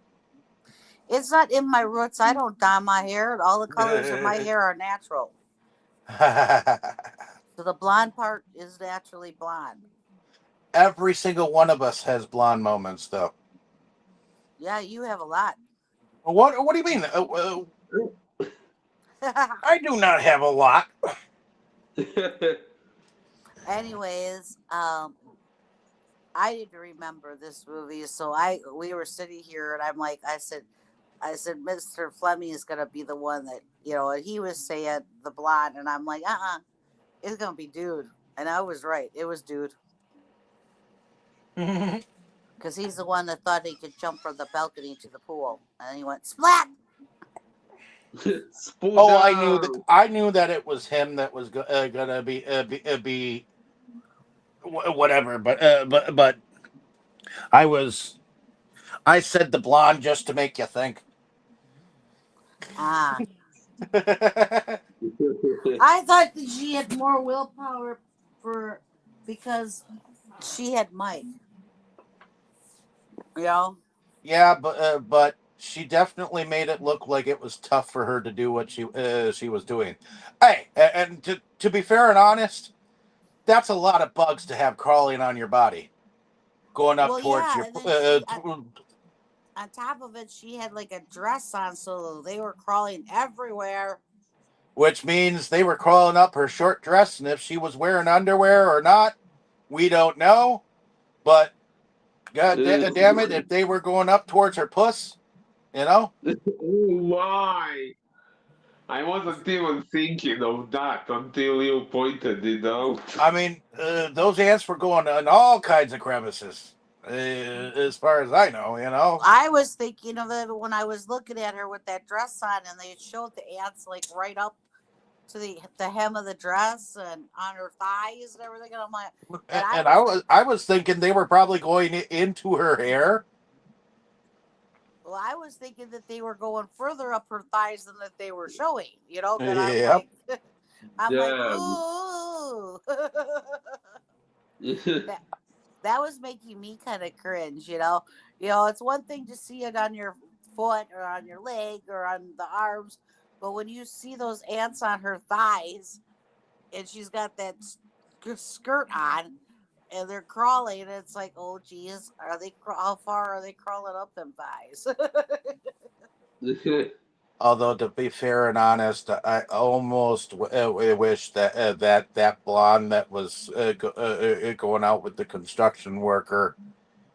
It's not in my roots. I don't dye my hair. All the colors of my hair are natural. So the blonde part is naturally blonde. Every single one of us has blonde moments, though. Yeah, you have a lot. What do you mean? I do not have a lot. Anyways, I didn't remember this movie, so we were sitting here, and I said, Mr. Fleming is gonna be the one that and he was saying the blonde, and I'm like, it's gonna be dude, and I was right. It was dude because he's the one that thought he could jump from the balcony to the pool, and he went splat. Oh, I knew that. Spudar! I knew that it was him that was gonna be whatever. But I was. I said the blonde just to make you think. Ah, I thought that she had more willpower for because she had Mike. You know. Yeah, but she definitely made it look like it was tough for her to do what she was doing. Hey, and to be fair and honest, that's a lot of bugs to have crawling on your body, going up Well, towards yeah, your and then on top of it, she had like a dress on, so they were crawling everywhere. which means they were crawling up her short dress, and if she was wearing underwear or not, We don't know, but God Uh, damn it, if they were going up towards her puss, you know, why? I wasn't even thinking of that until you pointed it out. I mean, those ants were going in all kinds of crevices, as far as I know, you know. I was thinking of it when I was looking at her with that dress on, and they showed the ants like right up to the hem of the dress and on her thighs and everything. And I'm like, and I And was I was thinking they were probably going into her hair. well, I was thinking that they were going further up her thighs than that they were showing. You know, that Yep. I'm like, Yeah. ooh. that that was making me kind of cringe. It's one thing to see it on your foot or on your leg or on the arms, but when you see those ants on her thighs and she's got that skirt on and they're crawling, and it's like, oh geez, how far are they crawling up them thighs? Although to be fair and honest, I almost wish that that blonde that was going out with the construction worker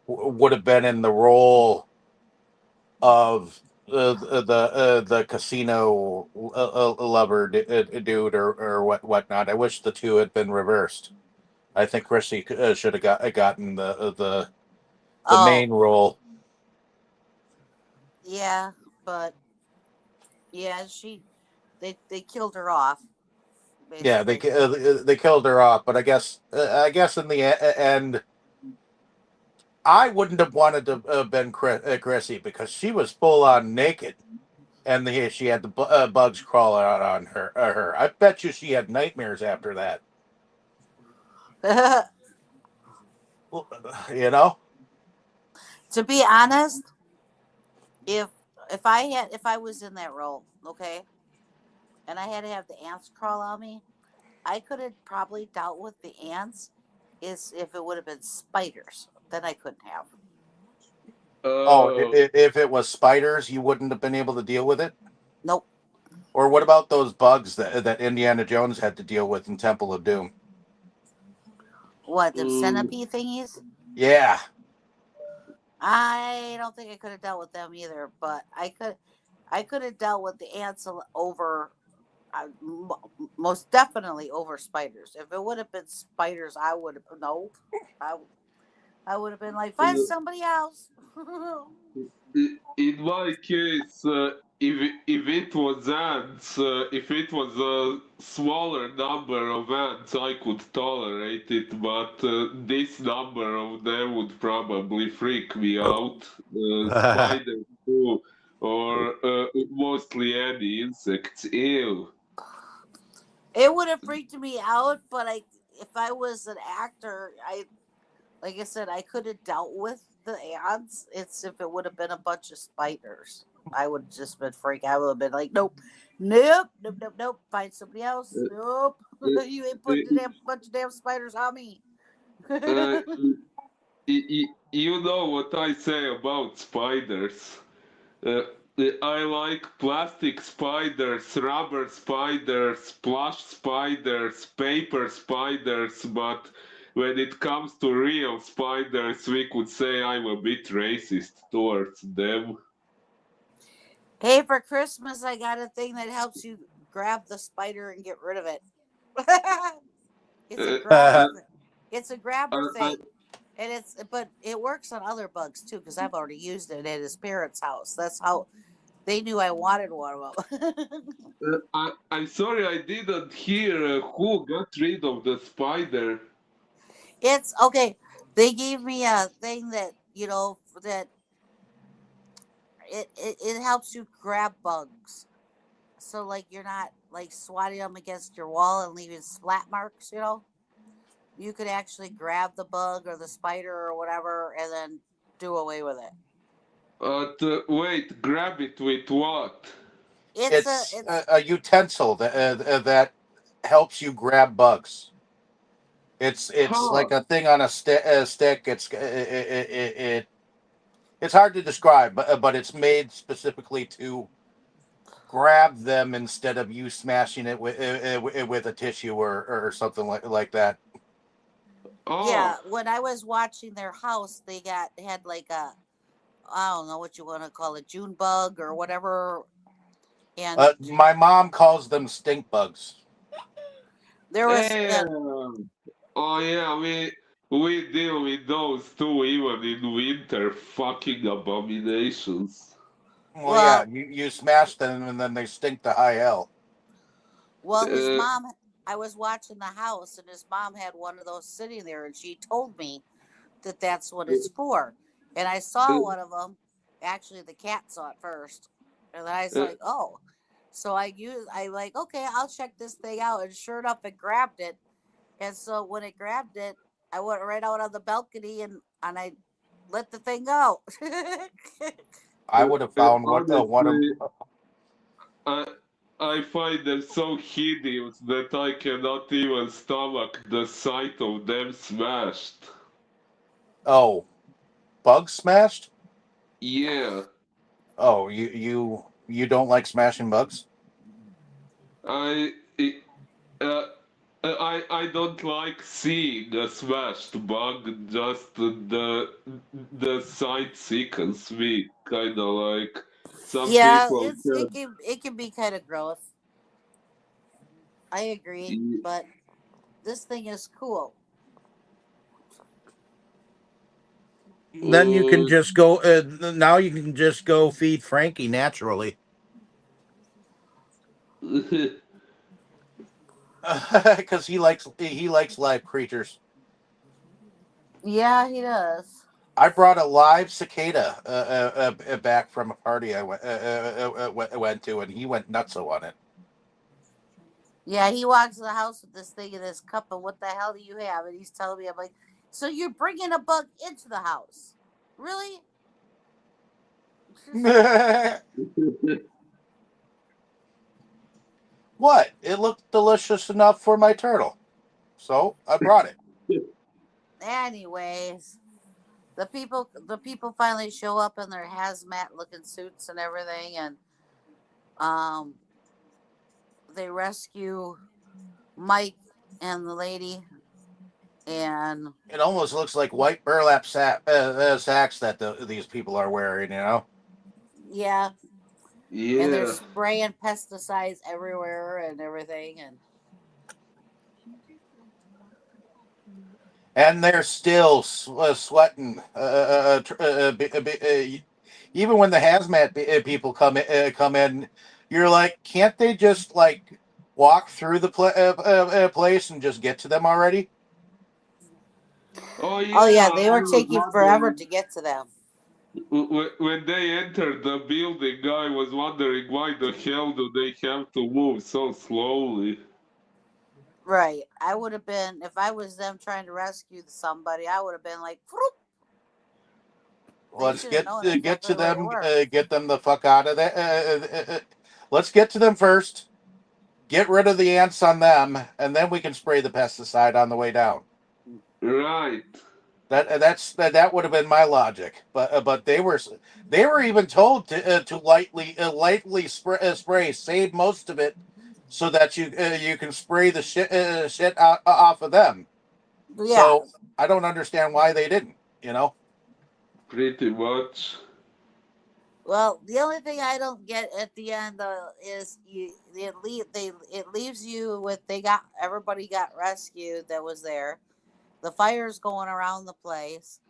would have been in the role of the casino lover dude or whatnot. I wish the two had been reversed. I think Chrissy should have gotten the Oh, main role. yeah, but yeah, they killed her off Yeah, basically. they killed her off, but I guess in the end, I wouldn't have wanted to have been Chrissy because she was full on naked, and she had the bugs crawling out on her. I bet you she had nightmares after that. You know? To be honest, if if I was in that role, okay, and I had to have the ants crawl on me, I could have probably dealt with the ants is if it would have been spiders. Then I couldn't have. Oh, uh, if it was spiders, you wouldn't have been able to deal with it. Nope. Or what about those bugs that Indiana Jones had to deal with in Temple of Doom? What, them um, centipede thingies? Yeah, I don't think I could have dealt with them either, but I could have dealt with the ants over most definitely over spiders. If it would have been spiders, I would have no. I I would have been like, find somebody else. in my case, if it was ants, if it was a smaller number of ants, I could tolerate it. But this number of them would probably freak me out. Spiders too, or mostly any insects. Ew. It would have freaked me out, but if I was an actor, like I said, I could have dealt with the ants. It's if it would have been a bunch of spiders, I would have just been freaked. I would have been like, nope, nope, nope, nope, nope. Find somebody else. Nope, Uh, you ain't uh, putting a damn bunch of damn spiders on me. uh, you know what I say about spiders. Uh, I like plastic spiders, rubber spiders, plush spiders, paper spiders, but when it comes to real spiders, we could say I'm a bit racist towards them. Hey, for Christmas, I got a thing that helps you grab the spider and get rid of it. It's a Uh, grabber. uh, It's a grabber I, thing, and but it works on other bugs too because I've already used it at his parents' house. That's how they knew I wanted one of them. I'm sorry I didn't hear who got rid of the spider. It's okay. They gave me a thing that that it helps you grab bugs. So like you're not like swatting them against your wall and leaving splat marks. You could actually grab the bug or the spider or whatever and then do away with it. Wait, grab it with what? It's a it's it's a utensil that helps you grab bugs. It's Huh. like a thing on a stick. It's hard to describe, but it's made specifically to grab them instead of you smashing it with a tissue or something like that. Yeah, Oh, when I was watching their house, they had like a, I don't know what you want to call it, June bug or whatever, and My mom calls them stink bugs. there was yeah. Oh yeah, we deal with those too, even in winter. Fucking abominations. Well, yeah, well, you smash them and then they stink to high hell. his Uh, mom. I was watching the house, and his mom had one of those sitting there, and she told me that that's what it's for. And I saw uh, one of them. Actually, the cat saw it first, and then I was uh, like, "Oh." So I like, okay, I'll check this thing out, and sure enough, it grabbed it. And so when it grabbed it, I went right out on the balcony and I let the thing go. I would have found one of. honestly, I I find them so hideous that I cannot even stomach the sight of them smashed. Oh, bugs smashed. Yeah, Oh, you don't like smashing bugs? I uh, I don't like seeing a smashed bug. Just the sight sickens me. Kind of like some Yeah, people can. it can be kind of gross. I agree, but this thing is cool. Then you can Uh, just go. Now you can just go feed Frankie naturally, because he likes live creatures. Yeah, he does. I brought a live cicada back from a party I went to, and he went nutso on it. Yeah, he walks in the house with this thing in his cup, and what the hell do you have? And he's telling me, I'm like, so you're bringing a bug into the house? Really? What? It looked delicious enough for my turtle, so I brought it. Anyways, the people finally show up in their hazmat looking suits and everything, and um they rescue Mike and the lady, and It almost looks like white burlap sacks that these people are wearing. yeah, and they're yeah. spraying pesticides everywhere and everything, and And they're still sweating. Even when the hazmat people come in, you're like, can't they just like walk through the place and just get to them already? Oh oh yeah, yeah, I they were was taking forever wondering to get to them. when they entered the building. I was wondering why the hell do they have to move so slowly? Right, I would have been, if I was them trying to rescue somebody, I would have been like, "Vroom." They Let's should have known get exactly to the way it them, worked. get them the fuck out of there. Let's get to them first. Get rid of the ants on them, and then we can spray the pesticide on the way down. Right. That would have been my logic, but they were even told to lightly spray, save most of it, so that you can spray the shit off of them. Yeah. So I don't understand why they didn't. Pretty much. Well, the only thing I don't get at the end is it leaves you with, they got, everybody got rescued that was there. The fire's going around the place,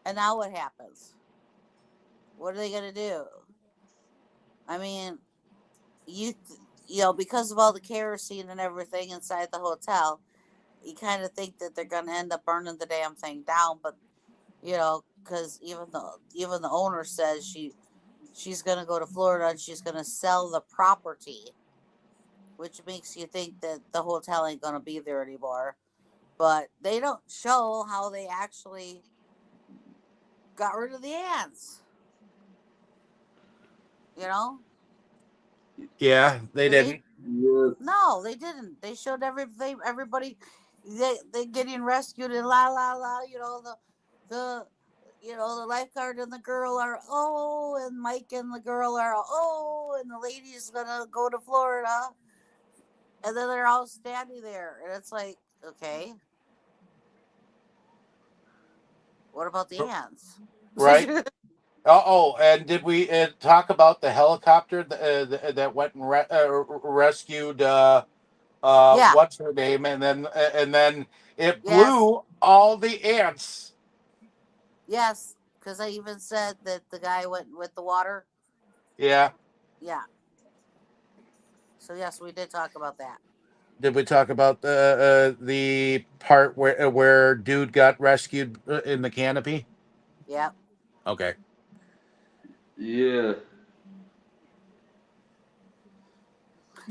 and now what happens? What are they gonna do? I mean, you you know, because of all the kerosene and everything inside the hotel, you kind of think that they're gonna end up burning the damn thing down. But because even the owner says she's gonna go to Florida and she's gonna sell the property, which makes you think that the hotel ain't gonna be there anymore. But they don't show how they actually got rid of the ants. You know, Yeah, they they didn't. Yes. no, they didn't. They showed everything, everybody, they getting rescued and la la la. The the lifeguard and the girl are, oh, and Mike and the girl are, oh, and the lady's gonna go to Florida, and then they're all standing there, and it's like, okay, What about the ants? right? Oh, and did we talk about the helicopter that went and rescued Yeah. what's her name, and then it Yes. blew all the ants. Yes. Because I even said that the guy went with the water. Yeah. Yeah. So yes, we did talk about that. Did we talk about the part where dude got rescued in the canopy? Yep. Okay. Yeah.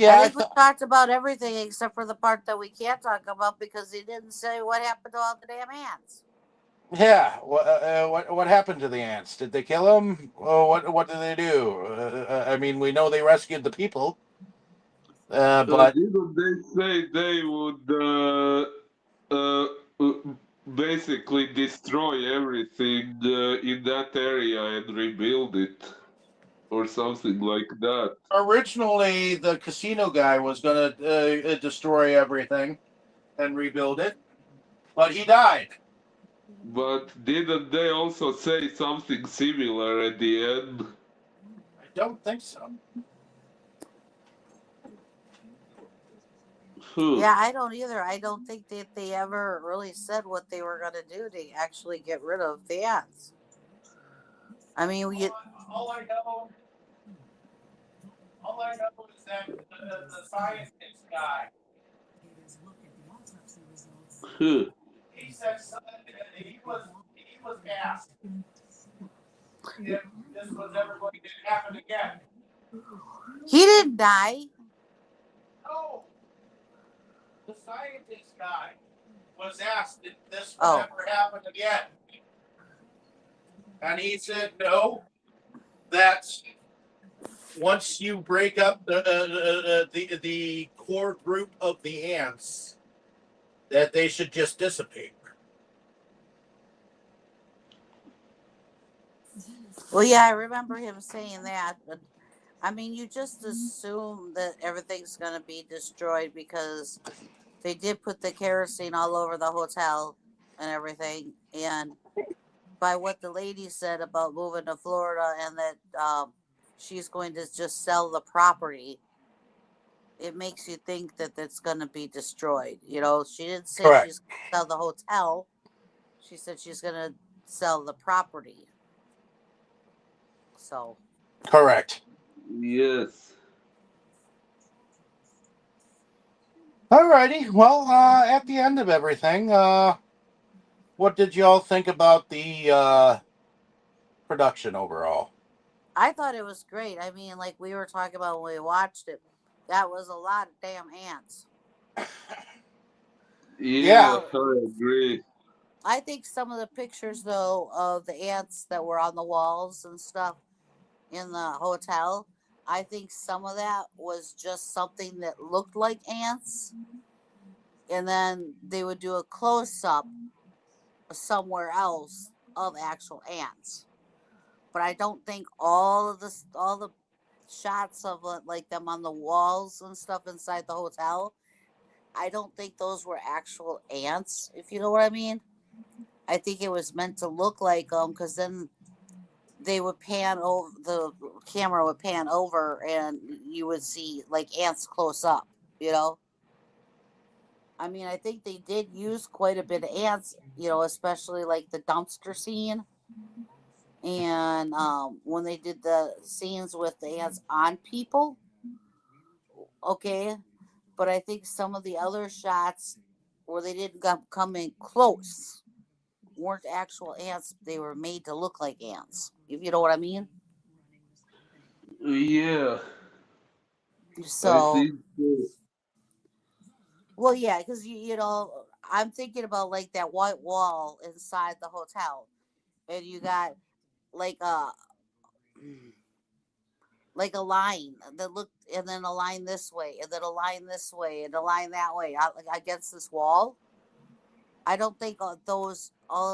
I Yeah, I think we thought. talked about everything except for the part that we can't talk about because he didn't say what happened to all the damn ants. Yeah. What happened to the ants? Did they kill them? Oh, what did they do? I mean, we know they rescued the people, but Didn't they say they would uh, uh, basically destroy everything in that area and rebuild it or something like that? originally the casino guy was going to destroy everything and rebuild it, but he died. But didn't they also say something similar at the end? I don't think so. Huh. Yeah, I don't either. I don't think that they ever really said what they were going to do to actually get rid of the ants. I mean, we, All I know, all I know is that the scientist guy, Huh. he said he was asked if this was ever going to happen again. he didn't die. No, the scientist guy was asked if this would Oh, ever happen again, and he said no. That once you break up the core group of the ants, that they should just dissipate. well, yeah, I remember him saying that. But I mean, you just assume that everything's going to be destroyed because they did put the kerosene all over the hotel and everything. And by what the lady said about moving to Florida and that she's going to just sell the property, it makes you think that it's going to be destroyed. You know, she didn't say Correct. she's going to sell the hotel. She said she's going to sell the property. So, Correct. Yes. Alrighty. Well, at the end of everything, what did y'all think about the production overall? I thought it was great. I mean, like we were talking about when we watched it, that was a lot of damn ants. Yeah. Yeah, Now, I agree. I think some of the pictures though of the ants that were on the walls and stuff in the hotel, I think some of that was just something that looked like ants, and then they would do a close up somewhere else of actual ants. But I don't think all the shots of like them on the walls and stuff inside the hotel. I don't think those were actual ants, if you know what I mean. I think it was meant to look like them because then they would pan over, the camera would pan over and you would see like ants close up, you know. I mean, I think they did use quite a bit of ants, you know, especially like the dumpster scene and when they did the scenes with the ants on people. Okay, but I think some of the other shots where they didn't come in close weren't actual ants. They were made to look like ants. If you know what I mean. Yeah, I So, think so. well, yeah, because you know, I'm thinking about like that white wall inside the hotel, and you got like a line that looked, and then a line this way, and then a line this way, and a line that way against this wall. I don't think all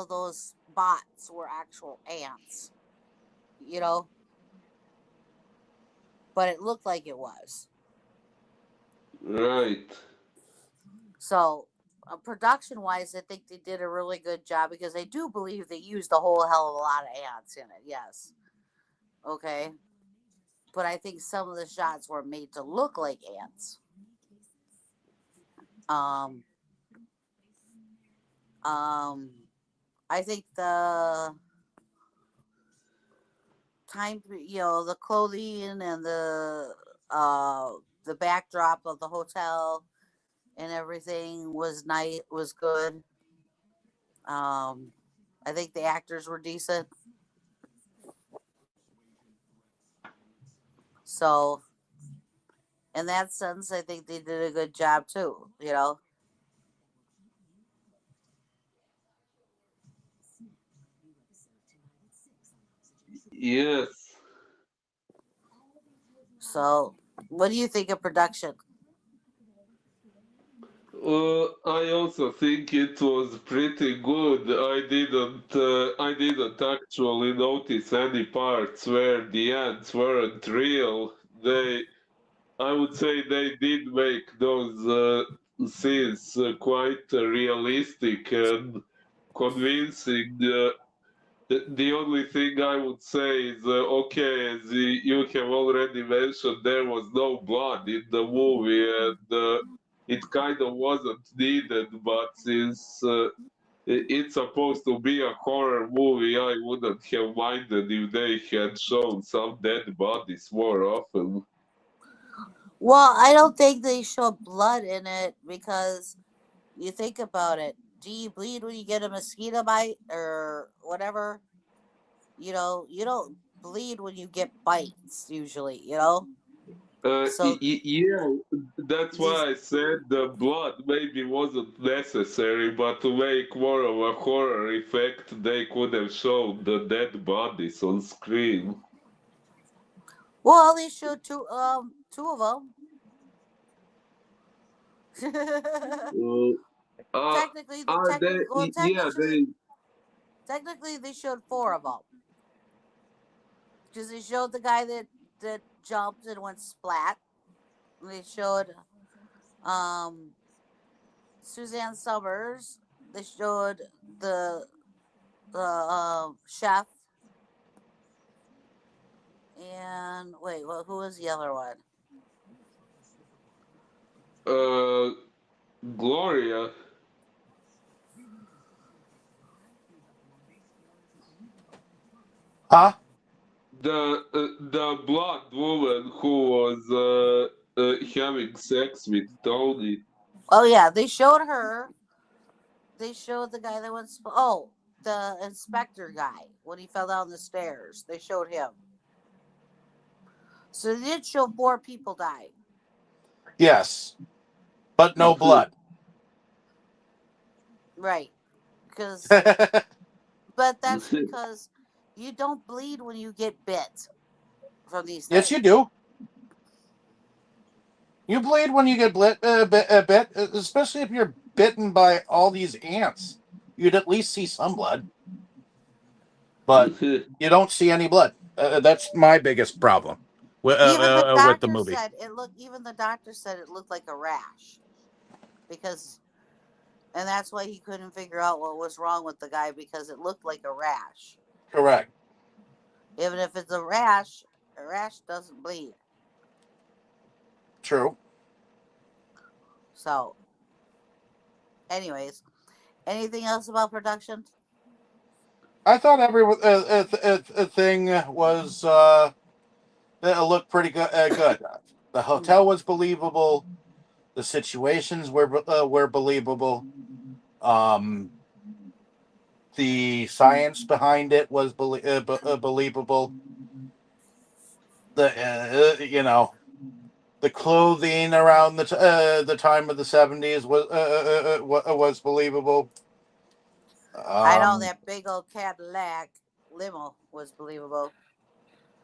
of those spots were actual ants, you know, but it looked like it was. Right. So production wise, I think they did a really good job because I do believe they used a whole hell of a lot of ants in it. Yes. Okay. But I think some of the shots were made to look like ants. Um, um, I think the clothing and the backdrop of the hotel and everything was nice, was good. Um, I think the actors were decent. So, in that sense, I think they did a good job too. Yes. So, what do you think of production? I also think it was pretty good. I didn't actually notice any parts where the ants weren't real. I would say they did make those scenes quite realistic and convincing. The only thing I would say is, okay, as you have already mentioned, there was no blood in the movie, and it kind of wasn't needed. But since it's supposed to be a horror movie, I wouldn't have minded if they had shown some dead bodies more often. Well, I don't think they show blood in it because you think about it. Do you bleed when you get a mosquito bite or whatever? You don't bleed when you get bites usually. So Yeah, that's these why I said the blood maybe wasn't necessary, but to make more of a horror effect, they could have shown the dead bodies on screen. well, they showed two of them. Uh, uh, they, yeah, technically they showed four of them because they showed the guy that jumped and went splat. They showed um Suzanne Summers. They showed the chef, and wait, well, who was the other one? uh, Gloria, Huh? the blonde woman who was having sex with Tony. Oh yeah, they showed her. They showed the guy that went. Oh, the inspector guy when he fell down the stairs. They showed him. So they did show four people die. Yes, but no blood. Right. Because, but that's because you don't bleed when you get bit from these Yes, you things. do. You bleed when you get bit, especially if you're bitten by all these ants. You'd at least see some blood, but you don't see any blood. That's my biggest problem with the movie. Even the doctor said it looked like a rash because, and that's why he couldn't figure out what was wrong with the guy because it looked like a rash. Correct. Even if it's a rash doesn't bleed. True. So, anyways, anything else about production? I thought every thing was looked pretty good. Good. The hotel was believable. The situations were believable. Um, the science behind it was believable. The clothing around the time of the 70s was believable. I know Um, that big old Cadillac limo was believable.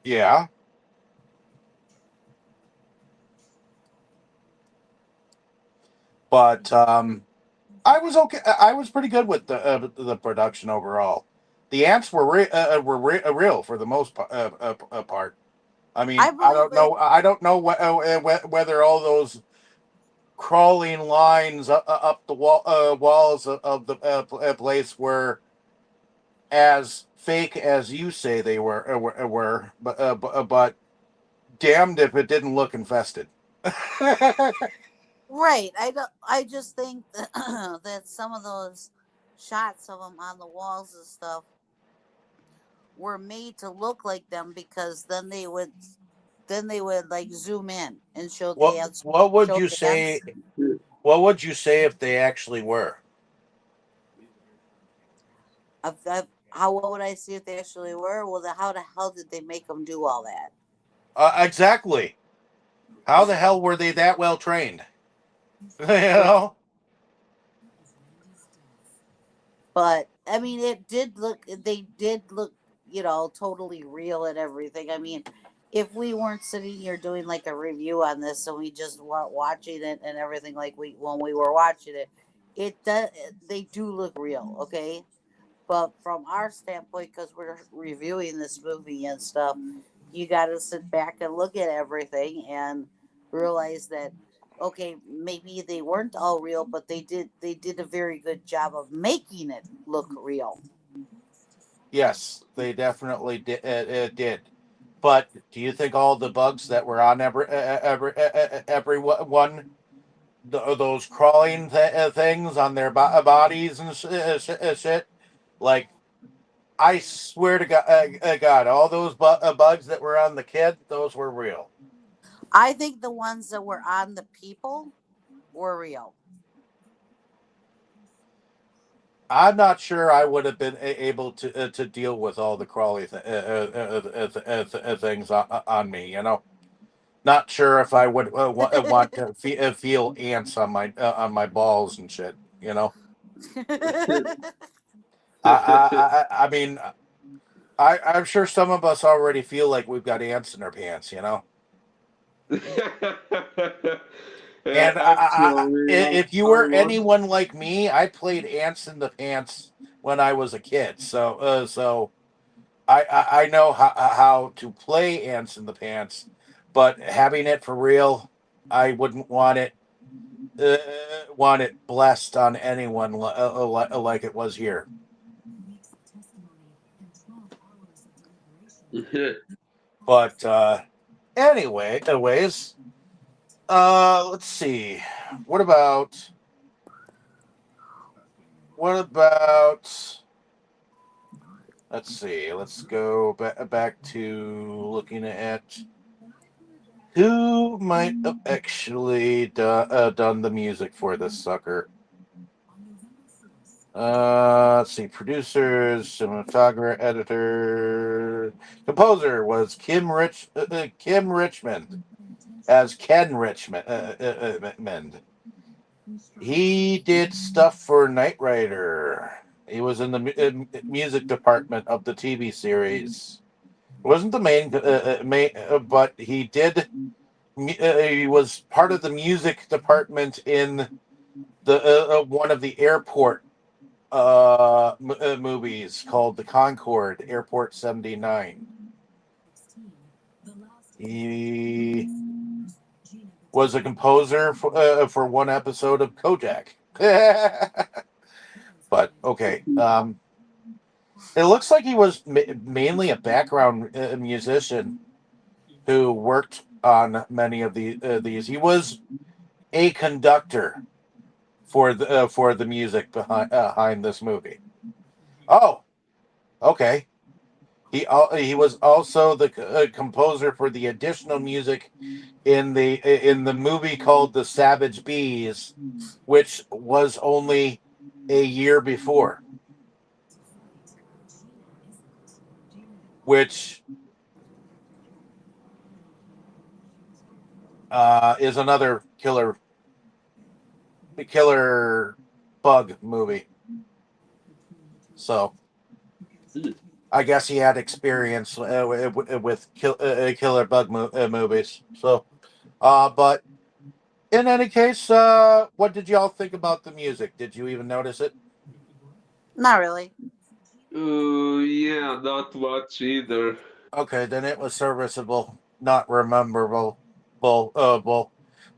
yeah, but I was okay. I was pretty good with the production overall. The ants real for the most part. I mean, I believe it. I don't know whether all those crawling lines up the walls of the place were as fake as you say they were, but damned if it didn't look infested. Right. I don't. I just think that, that some of those shots of them on the walls and stuff were made to look like them because then they would like zoom in and show what the ants what would show you the say? ants. What would you say if they actually were? How what would I see if they actually were? Well, how the hell did they make them do all that? Exactly. How the hell were they that well trained? you know. But I mean, it did look. They did look, totally real and everything. I mean, if we weren't sitting here doing like a review on this, and we just weren't watching it and everything, like we when we were watching it, it does. They do look real, okay. But from our standpoint, because we're reviewing this movie and stuff, you got to sit back and look at everything and realize that okay, maybe they weren't all real, but they did a very good job of making it look real. Yes, they definitely did. But do you think all the bugs that were on every one, those crawling things on their bodies and shit, like I swear to God, all those bugs that were on the kid, those were real. I think the ones that were on the people were real. I'm not sure I would have been able to deal with all the crawly things on me. Not sure if I would want to feel ants on my balls and shit. I mean, I'm sure some of us already feel like we've got ants in our pants. And if you I were want. anyone like me, I played ants in the pants when I was a kid. So I know how to play ants in the pants, but having it for real, I wouldn't uh, want it blessed on anyone like it was here. But anyways, let's see. What about what about? Let's see. Let's go back to looking at who might have actually done the music for this sucker. Let's see. Producers, cinematographer, editor, composer was Kim Richmond as Ken Richmond. Mend. He did stuff for Knight Rider. He was in the music department of the TV series. Wasn't the main, but he did. He was part of the music department in the one of the airport movies called The Concorde, Airport 79. He was a composer for one episode of Kojak. But okay. It looks like he was mainly a background musician who worked on many of these. He was a conductor for the music behind this movie. Oh, okay. He was also the composer for the additional music in the movie called The Savage Bees, which was only a year before, which is another killer bug movie. So I guess he had experience with killer bug movies. So, but in any case, what did y'all think about the music? Did you even notice it? Not really. Yeah, not much either. Okay, then it was serviceable, not rememberable.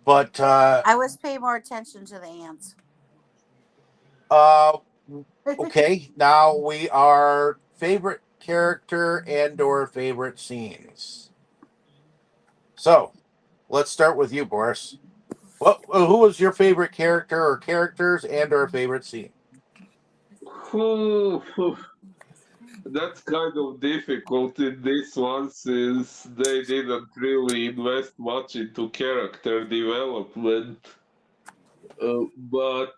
But I was paying more attention to the ants. uh, okay, now we are favorite character and or favorite scenes. So let's start with you, Boris. What? Who was your favorite character or characters and or favorite scene? Phew, phew. That's kind of difficult in this one since they didn't really invest much into character development. But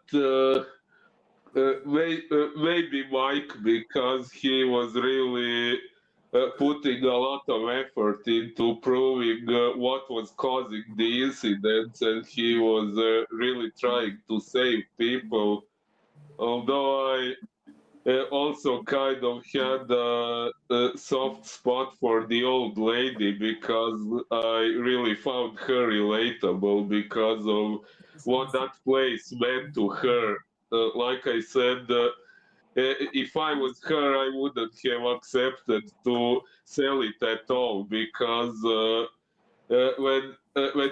maybe Mike because he was really putting a lot of effort into proving what was causing the incidents, and he was really trying to save people. Although I also kind of had a soft spot for the old lady because I really found her relatable because of what that place meant to her. Like I said, if I was her, I wouldn't have accepted to sell it at all because when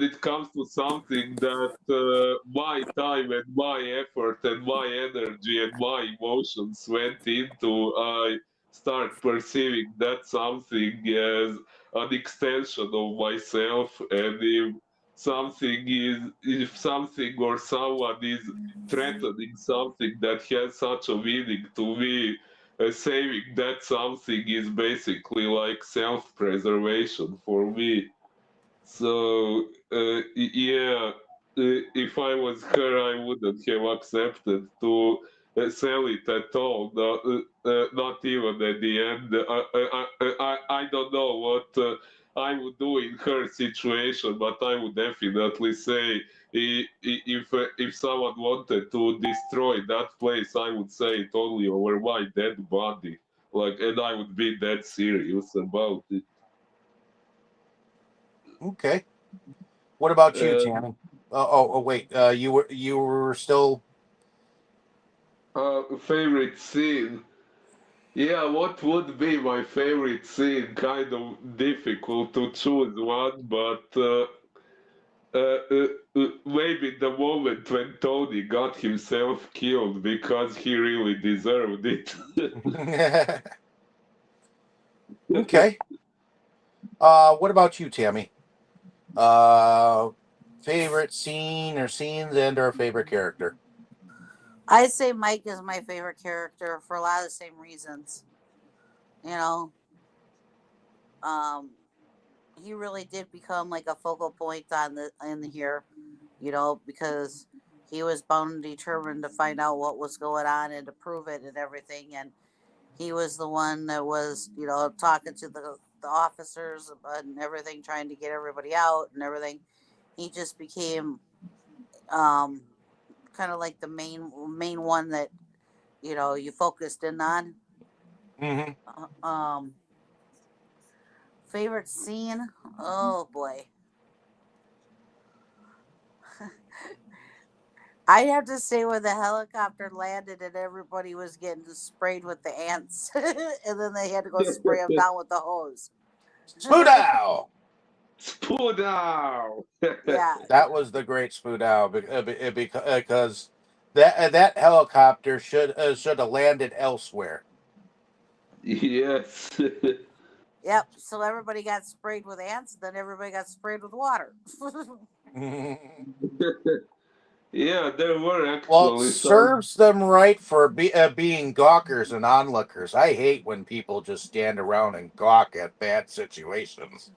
it comes to something that my time and my effort and my energy and my emotions went into, I start perceiving that something as an extension of myself. And if something or someone is threatening something that has such a meaning to me, saving that something is basically like self-preservation for me. So yeah, if I was her, I wouldn't have accepted to sell it at all. Not even at the end. I don't know what I would do in her situation, but I would definitely say if someone wanted to destroy that place, I would say it only over my dead body. Like, and I would be that serious about it. Okay. What about you, Uh, Tammy? Wait. You were still. Favorite scene. Yeah, what would be my favorite scene? Kind of difficult to choose one, but maybe the moment when Tony got himself killed because he really deserved it. Okay. What about you, Tammy? Uh, favorite scene or scenes and or favorite character? I'd say Mike is my favorite character for a lot of the same reasons. You know, um, he really did become like a focal point on the in here. You know, because he was bound and determined to find out what was going on and to prove it and everything. And he was the one that was, talking to the officers and everything, trying to get everybody out and everything. He just became um, kind of like the main one that you focused in on. Mm-hmm. Um, favorite scene? Oh boy, I'd have to say when the helicopter landed and everybody was getting sprayed with the ants, and then they had to go spray them down with the hose. Spoodow. Spoodow! Yeah, That was the great Spoodow because that helicopter should have landed elsewhere. Yes. yep. So everybody got sprayed with ants, then everybody got sprayed with water. Yeah, there were Well, it actually some. serves them right for being gawkers and onlookers. I hate when people just stand around and gawk at bad situations.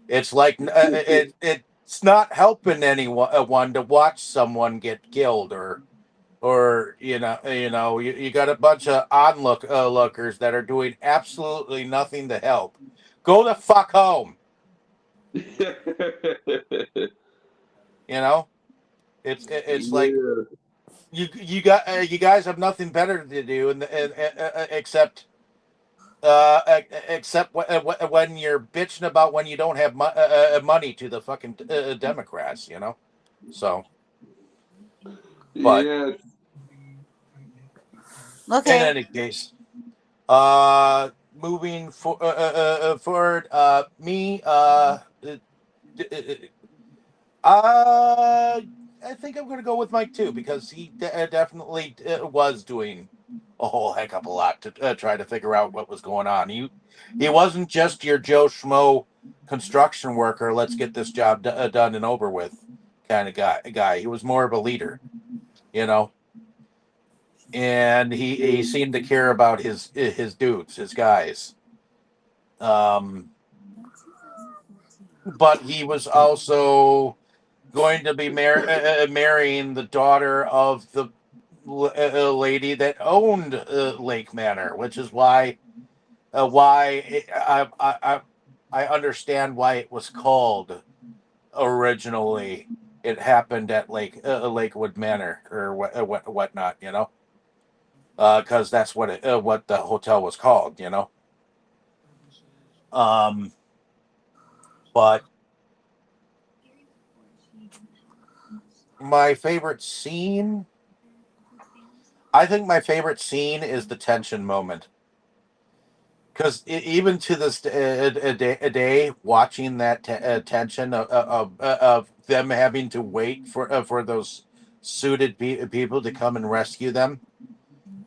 It's like it's not helping anyone to watch someone get killed or you got a bunch of lookers that are doing absolutely nothing to help. Go the fuck home. You know, it's like Yeah. you guys have nothing better to do except when you're bitching about when you don't have money to the fucking Democrats, So, but Yes. in Okay. any case, moving forward, me, I think I'm going to go with Mike too because he definitely was doing a whole heck of a lot to try to figure out what was going on. He wasn't just your Joe Schmo construction worker. Let's get this job done and over with kind of guy. He was more of a leader, you know, and he seemed to care about his dudes, his guys. Um, but he was also going to be marrying the daughter of the lady that owned Lake Manor, which is why I understand why it was called originally. It happened at Lakewood Manor or whatnot, you know, because that's what the hotel was called, you know. Um, but my favorite scene, I think my favorite scene is the tension moment because even to this day, watching that tension of them having to wait for those suited people to come and rescue them,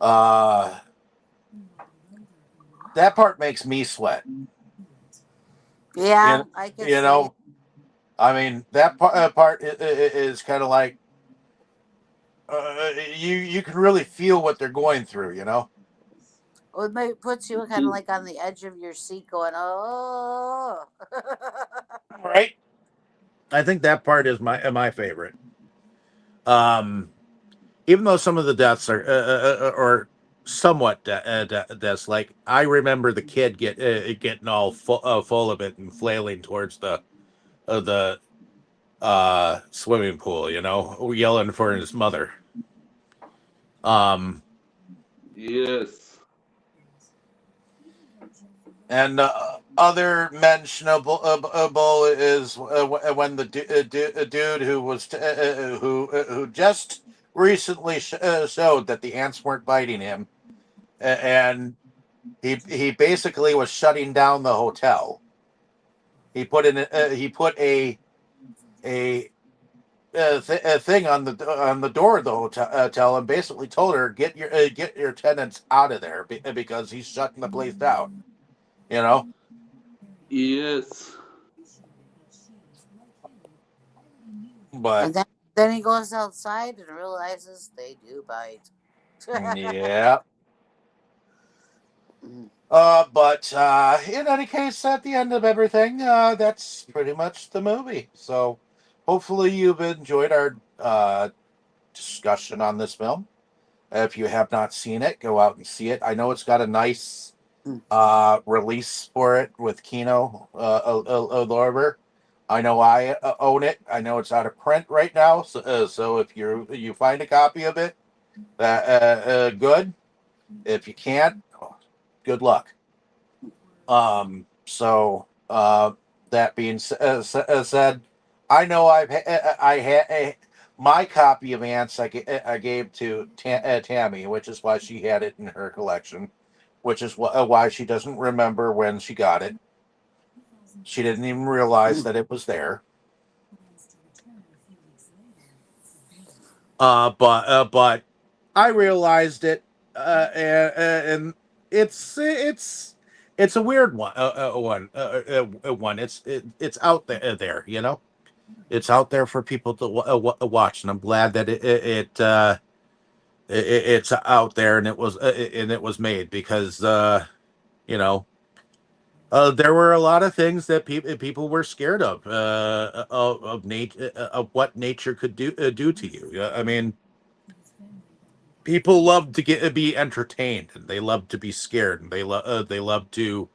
uh, that part makes me sweat. Yeah, You, I can you see it. know, I mean that part is kind of like you can really feel what they're going through. You know, Well, it may puts you kind of like on the edge of your seat, going, "Oh." right? I think that part is my favorite. Um, Even though some of the deaths are somewhat deaths, like I remember the kid getting all full of it and flailing towards the swimming pool, you know, yelling for his mother. Um, Yes. and other mentionable is when the dude who was who just recently showed that the ants weren't biting him, and he basically was shutting down the hotel. He put a a thing on the door of the hotel and basically told her get your tenants out of there because he's shutting the place down. You know, Yes. but And then he goes outside and realizes they do bite. yeah. But in any case, at the end of everything, that's pretty much the movie. So hopefully you've enjoyed our discussion on this film. If you have not seen it, go out and see it. I know it's got a nice release for it with Kino Lorber. I know I own it. I know it's out of print right now. So if you find a copy of it, good. If you can't, good luck. That being said, I know I had my copy of Ants I gave to Tammy, which is why she had it in her collection, which is why she doesn't remember when she got it. She didn't even realize that it was there. But I realized it, and it's it's a weird one. It's out there, you know. It's out there for people to watch, and I'm glad that it's out there and it was made because you know. There were a lot of things that people were scared of nature of what nature could do to you. I mean, people love to get be entertained and they love to be scared and they love to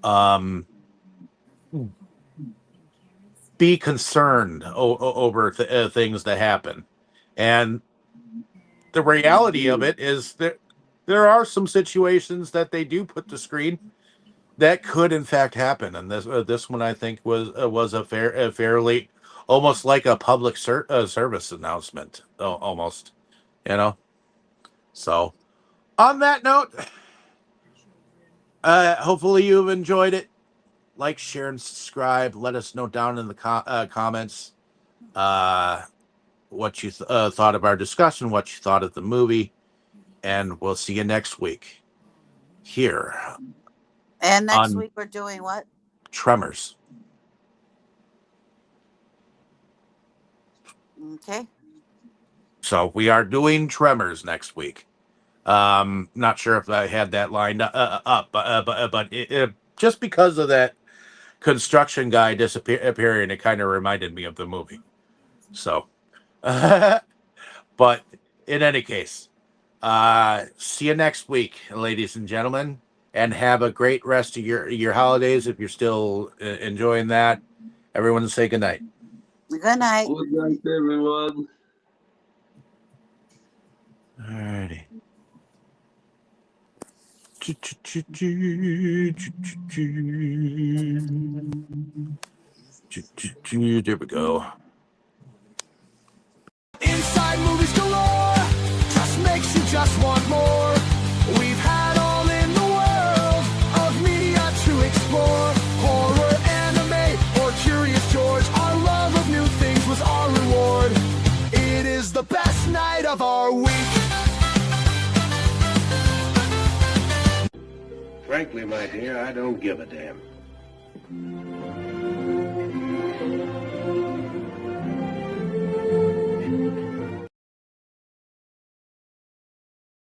um be concerned over things that happen, and the reality of it is that there are some situations that they do put to screen that could in fact happen, and this one I think was a fairly almost like a public service announcement, almost, you know. So on that note, hopefully you've enjoyed it. Like, share, and subscribe. Let us know down in the comments what you thought of our discussion, what you thought of the movie, and we'll see you next week here And next on week we're doing what? Tremors. Okay. So we are doing Tremors next week. Not sure if I had that lined up, but just because of that construction guy disappearing, it kind of reminded me of the movie. So, but in any case, see you next week, ladies and gentlemen, and have a great rest of your holidays if you're still enjoying that. Everyone say good night. Good night. Good night, everyone. Alrighty. There we go. Inside movies galore, just makes you just want more. We've had all in the world of media to explore. Horror, anime, or Curious George. Our love of new things was our reward. It is the best night of our week. Frankly, my dear, I don't give a damn.